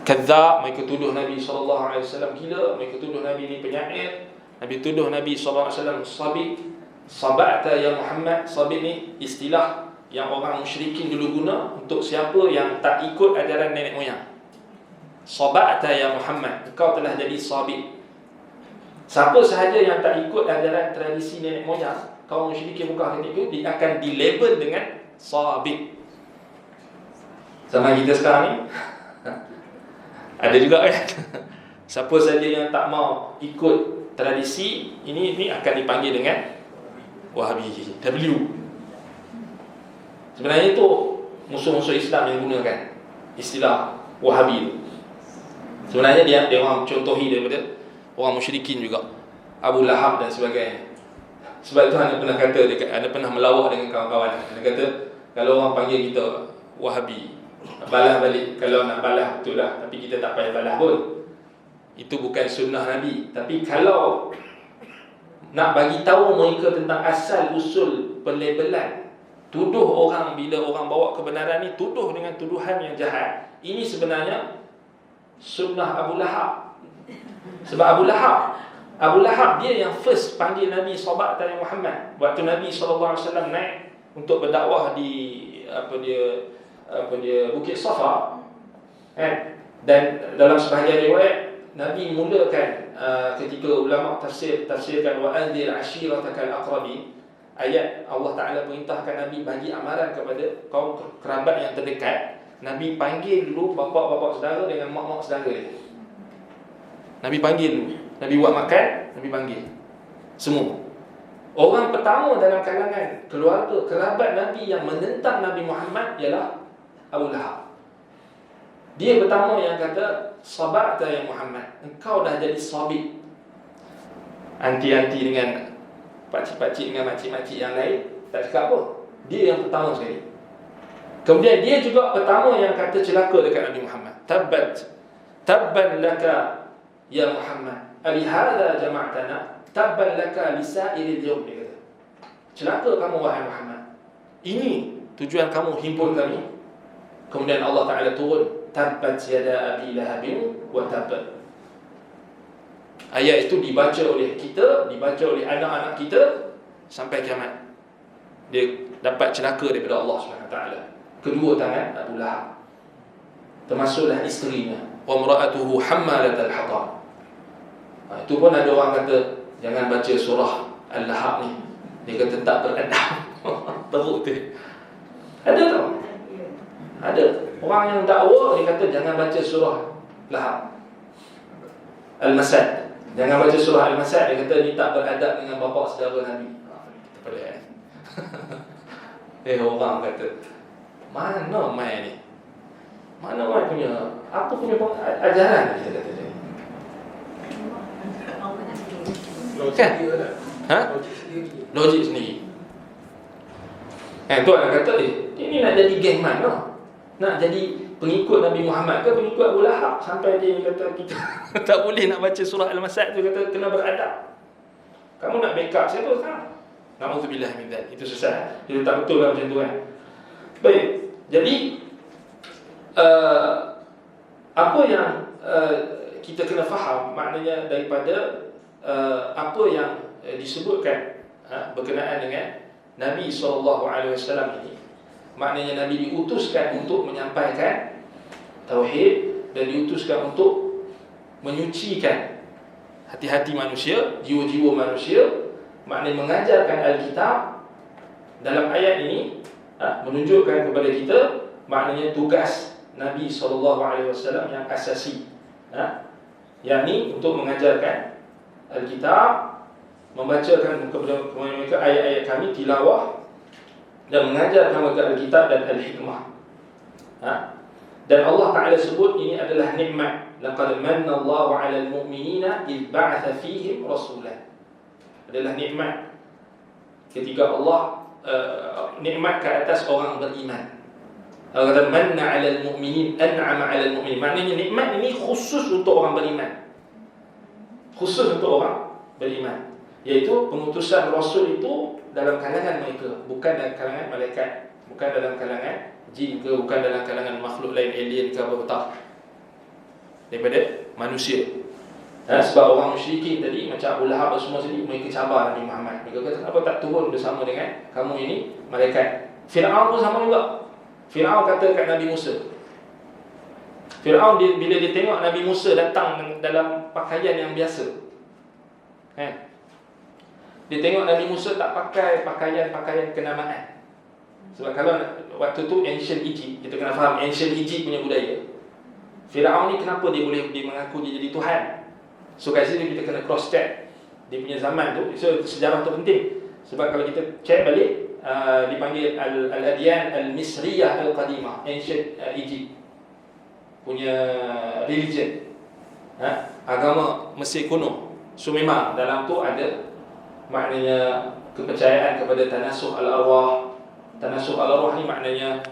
kadzab. Mereka tuduh Nabi SAW gila. Mereka tuduh Nabi ni penyair. Nabi tuduh Nabi SAW sabit. Sabata ya Muhammad. Sabit ni istilah yang orang musyrikin dulu guna untuk siapa yang tak ikut ajaran nenek moyang. Sabata ya Muhammad, engkau telah jadi sabit. Siapa sahaja yang tak ikut ajaran tradisi nenek moyang, kaum musyrikin Mekah ketika itu, dia akan dilabel dengan sabit. Sama kita sekarang ni ada juga kan. Siapa saja yang tak mau ikut tradisi ini akan dipanggil dengan Wahabi, W. Sebenarnya itu musuh-musuh Islam yang gunakan istilah Wahabi itu. Sebenarnya dia orang contohi daripada orang musyrikin juga, Abu Lahab dan sebagainya. Sebab itu anda pernah kata, anda pernah melawak dengan kawan-kawan. Anda kata kalau orang panggil kita Wahabi, balas balik. Kalau nak balas betul lah, tapi kita tak payah balas pun. Itu bukan sunnah Nabi. Tapi kalau nak bagi tahu mereka tentang asal usul pelabelan, tuduh orang, bila orang bawa kebenaran ni, tuduh dengan tuduhan yang jahat. Ini sebenarnya sunnah Abu Lahab. Sebab Abu Lahab dia yang first panggil Nabi sahabat dari Muhammad. Waktu Nabi SAW naik untuk berdakwah di Bukit Safa, dan dalam sebahagian riwayat Nabi mulakan ketika ulama tafsirkan wa anzir ashiratakal aqrabin, ayat Allah Ta'ala perintahkan Nabi bagi amaran kepada kaum kerabat yang terdekat. Nabi panggil dulu bapa-bapa saudara dengan mak-mak saudara dia. Nabi panggil dulu. Nabi buat makan, Nabi panggil semua. Orang pertama dalam kalangan keluarga kerabat Nabi yang menentang Nabi Muhammad ialah Abu Lahab. Dia pertama yang kata, sabata ya Muhammad, engkau dah jadi sabit. Anti-anti dengan pakcik-pakcik dengan makcik-makcik yang lain tak cakap apa. Dia yang pertama sekali. Kemudian dia juga pertama yang kata celaka dekat Nabi Muhammad. Tabban laka ya Muhammad, alihada jama'tana, tabban laka lisairil yawm. Dia kata, celaka kamu wahai Muhammad, ini tujuan kamu himpun kami. Kemudian Allah Ta'ala turun, tabbat yada abi lahabin wa tabbat. Ayat itu dibaca oleh kita, dibaca oleh anak-anak kita sampai kiamat. Dia dapat celaka daripada Allah SWT. Kedua tangan Abu Lahab, termasuklah isterinya, wa imra'atuhu hammalatal hatab. Itu pun ada orang kata jangan baca surah Al-Lahab ni, dia kata tak beradab. Teruk tu. Ada tak? Ada orang yang dakwa, dia kata jangan baca surah Lahab, Al-Masad. Jangan baca surah Al-Masad, dia kata ni tak beradab dengan bapa saudara Nabi. Kita pelik. Orang kata mana mai ni? Mana mai punya apa punya ajaran dia kata dia. Kan? Logik sendiri. Tu orang kata ini nak jadi geng mana? Nak jadi pengikut Nabi Muhammad ke pengikut Abu Lahab? Sampai dia kata kita tak boleh nak baca surah Al-Masad tu, kata kena beradab. Kamu nak backup siapa sekarang? Na'udzubillah min dzalik. Itu sesat. Dia tak betul lah macam tu kan. Baik. Jadi apa yang kita kena faham maknanya daripada apa yang disebutkan berkenaan dengan Nabi SAW ini, maknanya Nabi diutuskan untuk menyampaikan tauhid dan diutuskan untuk menyucikan hati-hati manusia, jiwa-jiwa manusia. Maknanya mengajarkan Alkitab dalam ayat ini menunjukkan kepada kita maknanya tugas Nabi SAW yang asasi, yakni untuk mengajarkan Alkitab, membacakan kepada mereka ayat-ayat kami, tilawah, dan mengajarkan mereka Alkitab dan Al-Hikmah. Dan Allah Ta'ala sebut ini adalah nikmat. Laqad manna Allahu 'alal mu'minina idh ba'atha fihim rasulan. Adalah nikmat ketika Allah nikmat ke atas orang beriman. Allah kata manna 'alal mu'minin, an'ama 'alal mu'minin. Maknanya nikmat ini khusus untuk orang beriman. Khusus untuk orang beriman, iaitu pengutusan Rasul itu dalam kalangan mereka, bukan dalam kalangan malaikat, bukan dalam kalangan jin ke, bukan dalam kalangan makhluk lain, alien ke apa, tak, daripada manusia. Sebab orang musyrikin tadi macam Abu Lahab semua tadi, mereka cabar Nabi Muhammad. Mereka kata kenapa tak turun bersama dengan kamu ini malaikat. Fir'aun pun sama juga. Fir'aun kata kat Nabi Musa, Fir'aun bila dia tengok Nabi Musa datang dalam pakaian yang biasa, dia tengok Nabi Musa tak pakai pakaian kenamaan. Sebab kalau waktu tu ancient Egypt, kita kena faham ancient Egypt punya budaya. Fir'aun ni kenapa dia mengaku dia jadi Tuhan? So kat sini kita kena cross check dia punya zaman tu. So sejarah tu penting. Sebab kalau kita cek balik, dipanggil Al-Adyan Al-Misriyah Al-Qadimah, Ancient Egypt punya religion, agama Mesir kuno. So memang dalam tu ada maknanya kepercayaan kepada tanasuh al-arwah. Tanasuh al-arwah ni maknanya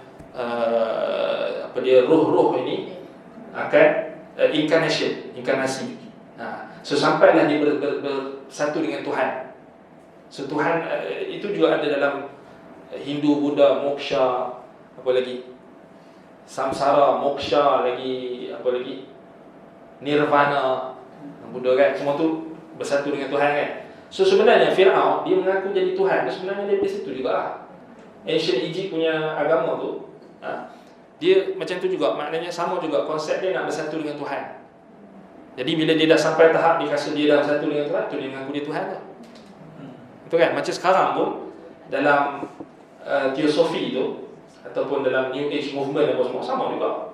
roh-roh ini akan inkarnasi. So sampailah dia bersatu dengan Tuhan. So Tuhan itu juga ada dalam Hindu, Buddha, moksha, apa lagi? Samsara, moksha, lagi apa lagi? Nirvana, Buddha kan, semua tu bersatu dengan Tuhan kan. So sebenarnya Firaun dia mengaku jadi Tuhan, sebenarnya dia di situ juga lah. Ancient Egypt punya agama tu, dia macam tu juga, maknanya sama juga konsep dia nak bersatu dengan Tuhan. Jadi bila dia dah sampai tahap dia rasa dia dah bersatu dengan Tuhan, tu dia mengaku dia Tuhan tu. Itu kan, macam sekarang pun dalam teosofi tu ataupun dalam New Age movement apa semua sama juga.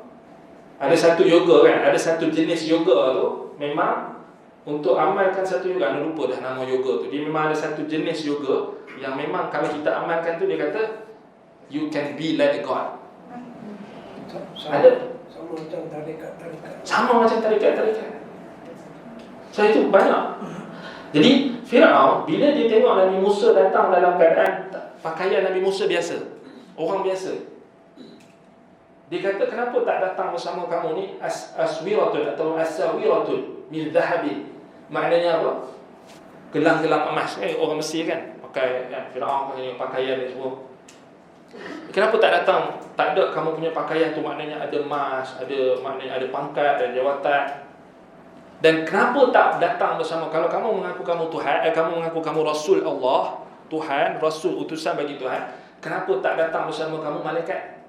Ada satu yoga kan, ada satu jenis yoga tu memang untuk amalkan satu yoga, anda lupa dah nama yoga tu. Dia memang ada satu jenis yoga yang memang kalau kita amalkan tu dia kata you can be like a god. Ada sama macam tarikat. Sama macam tarikat. So itu banyak. Jadi Firaun bila dia tengok Nabi Musa datang dalam keadaan pakaian Nabi Musa biasa, orang biasa, dia kata kenapa tak datang bersama kamu ni aswiratun atau asawiratun min dhahabin. Maknanya apa? Gelang-gelang emas. Orang Mesir kan pakai Firaun punya pakaian ni semua. Kenapa tak datang? Tak ada kamu punya pakaian tu, maknanya ada emas, maknanya ada pangkat dan jawatan. Dan kenapa tak datang bersama? Kalau kamu mengaku kamu Tuhan, kamu mengaku kamu Rasul Allah, Tuhan, Rasul, utusan bagi Tuhan, kenapa tak datang bersama kamu malaikat?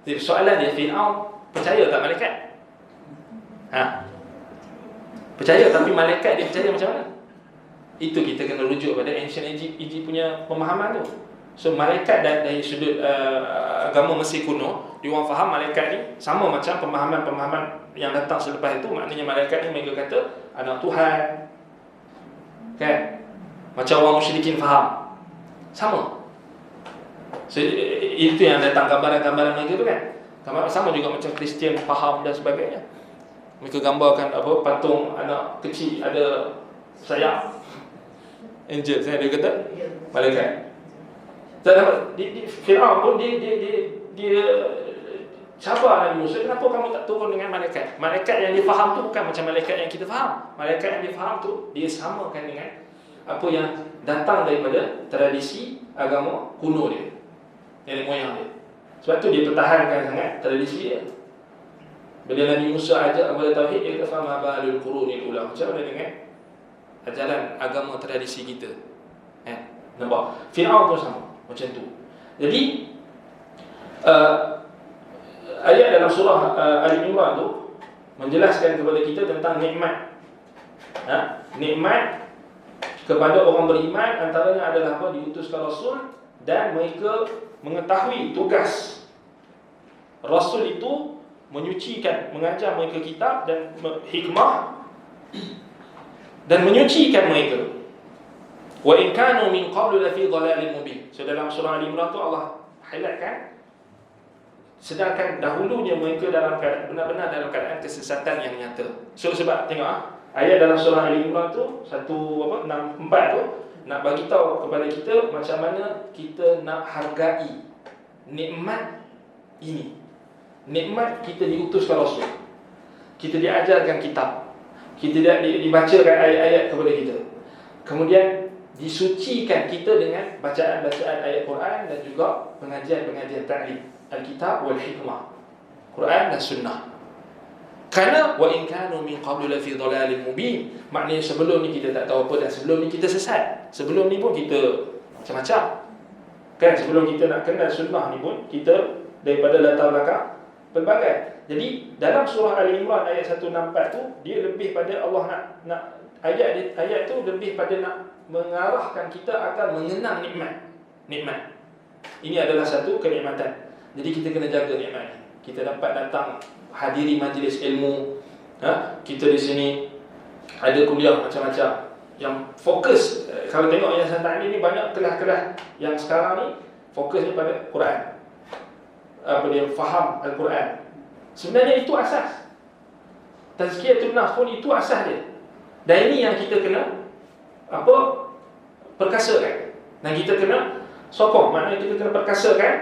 Jadi soalan dia, Firaun percaya tak malaikat? Percaya, tapi malaikat dia percaya macam mana? Itu kita kena rujuk pada Ancient Egypt punya pemahaman tu. So malaikat dari sudut agama Mesir kuno, dia orang faham malaikat ni sama macam pemahaman-pemahaman yang datang selepas itu. Maknanya malaikat ni mereka kata anak Tuhan, kan? Macam orang musyrikin faham, sama. So itu yang datang gambaran-gambaran mereka tu kan. Gambaran sama juga macam Kristian faham dan sebagainya. Mereka gambarkan apa, patung anak kecil ada sayap, angel, saya dia kata malaikat. Firaun pun dia sabar Nabi Musa, kenapa kamu tak turun dengan malaikat? Malaikat yang dia faham tu bukan macam malaikat yang kita faham. Malaikat yang dia faham tu dia samakan dengan apa yang datang daripada tradisi agama kuno dia, nenek moyang dia. Sebab tu dia pertahankan sangat tradisi dia. Bila Nabi Musa ajak kepada tauhid, dia kata fama balul qurunil ula. Macam mana dengan ajaran agama tradisi kita? Nampak? Firaun pun sama macam tu. Jadi ayat dalam surah Ali Imran tu menjelaskan kepada kita tentang nikmat. Nikmat kepada orang beriman antaranya adalah apa? Diutuskan Rasul dan mereka mengetahui tugas Rasul itu menyucikan, mengajar mereka kitab dan hikmah dan menyucikan mereka. Wa in kanu min qablu la fi dhalalin mubin. So dalam surah Al-Imran tu Allah highlightkan, sedangkan dahulunya mereka dalam keadaan benar-benar dalam keadaan kesesatan yang nyata. So sebab tengok ayat dalam surah Al-Imran tu 64 tu nak bagi tahu kepada kita macam mana kita nak hargai nikmat ini. Nikmat kita diutuskan Rasul, kita diajarkan kitab, kita dibacakan ayat-ayat kepada kita, kemudian disucikan kita dengan bacaan-bacaan ayat Quran dan juga pengajian-pengajian ta'lim Al-Kitab wal Hikmah, Quran dan Sunnah. Kerana wa in kanu min qablu la fi dhalalin mubin, maknanya sebelum ni kita tak tahu apa dan sebelum ni kita sesat. Sebelum ni pun kita macam-macam. Kan sebelum kita nak kenal sunnah ni pun kita daripada latar belakang pelbagai. Jadi dalam surah Al-Imran ayat 164 tu dia lebih pada Allah nak ayat tu lebih pada nak mengarahkan kita akan mengenang nikmat. Ini adalah satu kenikmatan. Jadi kita kena jaga nikmat ni. Kita dapat datang hadiri majlis ilmu, kita di sini ada kuliah macam-macam, fokus. Kalau tengok Yayasan Ta'lim ni banyak kelas-kelas yang sekarang ni fokusnya pada Quran. Dia faham Al-Quran. Sebenarnya itu asas. Tazkiyatun nafs pun itu asas dia. Dan ini yang kita kena perkasakan. Dan kita kena sokong. Maknanya kita kena perkasakan.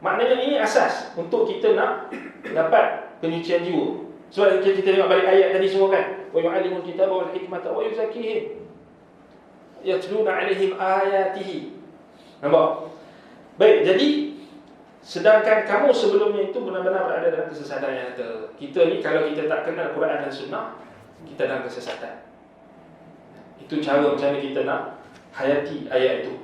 Maknanya ini asas untuk kita nak dapat penyucian jiwa. Sebab kita tengok balik ayat tadi semua kan. Wa yu'allimul kitaba wal hikmata wa yuzakkihim. Yatluna 'alaihim ayatihi. Nampak? Baik, jadi sedangkan kamu sebelumnya itu benar-benar berada dalam kesesatan yang nyata. Kita ni kalau kita tak kenal Quran dan Sunnah, kita dalam kesesatan. Itu cara macam mana kita nak hayati ayat itu.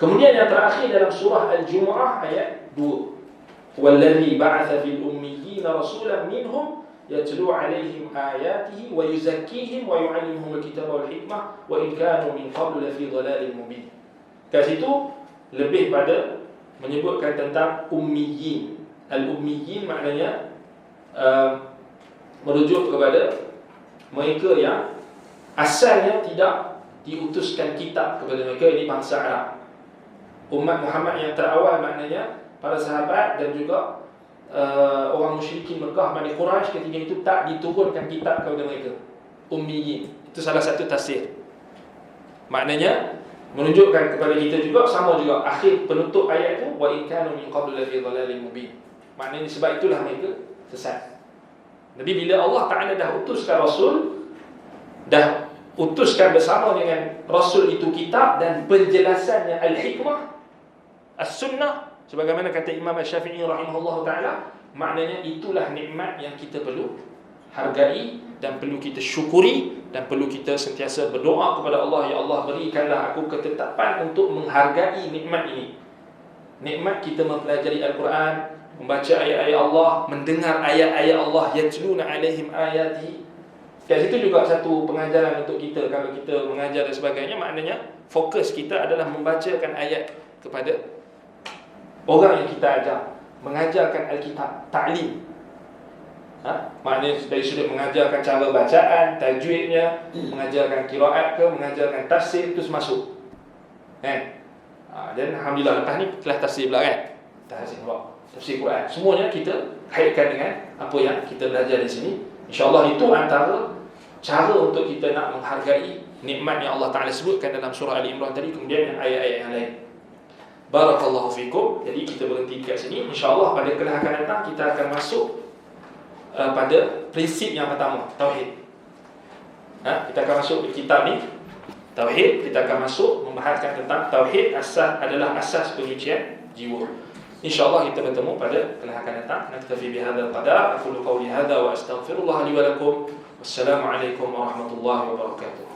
Kemudian yang terakhir dalam surah Al-Jumu'ah ayat 2. Wallazi ba'atha fil ummiyina rasulan minhum yatlu 'alaihim ayatihi wa yuzakkihim wa yu'allimuhumul kitaba wal hikmah wa in kanu min qablu lafi dhalalin mubin. Kat situ lebih pada menyebutkan tentang ummiyin. Al-ummiyin maknanya merujuk kepada mereka yang asalnya tidak diutuskan kitab kepada mereka. Ini bangsa Arab. Umat Muhammad yang terawal maknanya para sahabat dan juga orang musyrikin Mekah, Bani Quraisy ketika itu tak diturunkan kitab kepada mereka. Ummiyin. Itu salah satu tafsir. Maknanya menunjukkan kepada kita juga, sama juga akhir penutup ayat itu, wa in kanu min qablu lafi dhalalin mubin. Maknanya sebab itulah mereka sesat. Jadi bila Allah Ta'ala dah utuskan Rasul, dah utuskan bersama dengan Rasul itu kitab dan penjelasannya al-hikmah, as-sunnah, sebagaimana kata Imam Syafi'i rahimahullah ta'ala, maknanya itulah nikmat yang kita perlu hargai dan perlu kita syukuri dan perlu kita sentiasa berdoa kepada Allah, ya Allah berikanlah aku ketetapan untuk menghargai nikmat ini. Nikmat kita mempelajari Al-Quran, membaca ayat-ayat Allah, mendengar ayat-ayat Allah, yatluna 'alaihim ayatihi. Kat situ juga satu pengajaran untuk kita. Kalau kita mengajar dan sebagainya, maknanya fokus kita adalah membacakan ayat kepada orang yang kita ajar, mengajarkan Alkitab, ta'lim. Maknanya dari sudut mengajarkan cara bacaan, tajwidnya, mengajarkan qiraat ke, mengajarkan tafsir, itu masuk. Dan alhamdulillah lepas ni kelas tafsir pula kan. Tafsir Quran. Semuanya kita kaitkan dengan apa yang kita belajar di sini. InsyaAllah itu antara cara untuk kita nak menghargai nikmat yang Allah Ta'ala sebutkan dalam surah Ali Imran tadi, kemudian yang ayat-ayat yang lain. Barakallahu fikum. Jadi kita berhenti dekat sini. InsyaAllah pada kelas akan datang kita akan masuk pada prinsip yang pertama, Tauhid. Kita akan masuk di kitab ni, Tauhid. Kita akan masuk membahaskan tentang Tauhid adalah asas penyucian jiwa. InsyaAllah kita bertemu pada kelas akan datang. Naktafi bihadzal qadar. Aqulu qawli hadza wa astaghfirullah li wa lakum. Wassalamualaikum warahmatullahi wabarakatuh.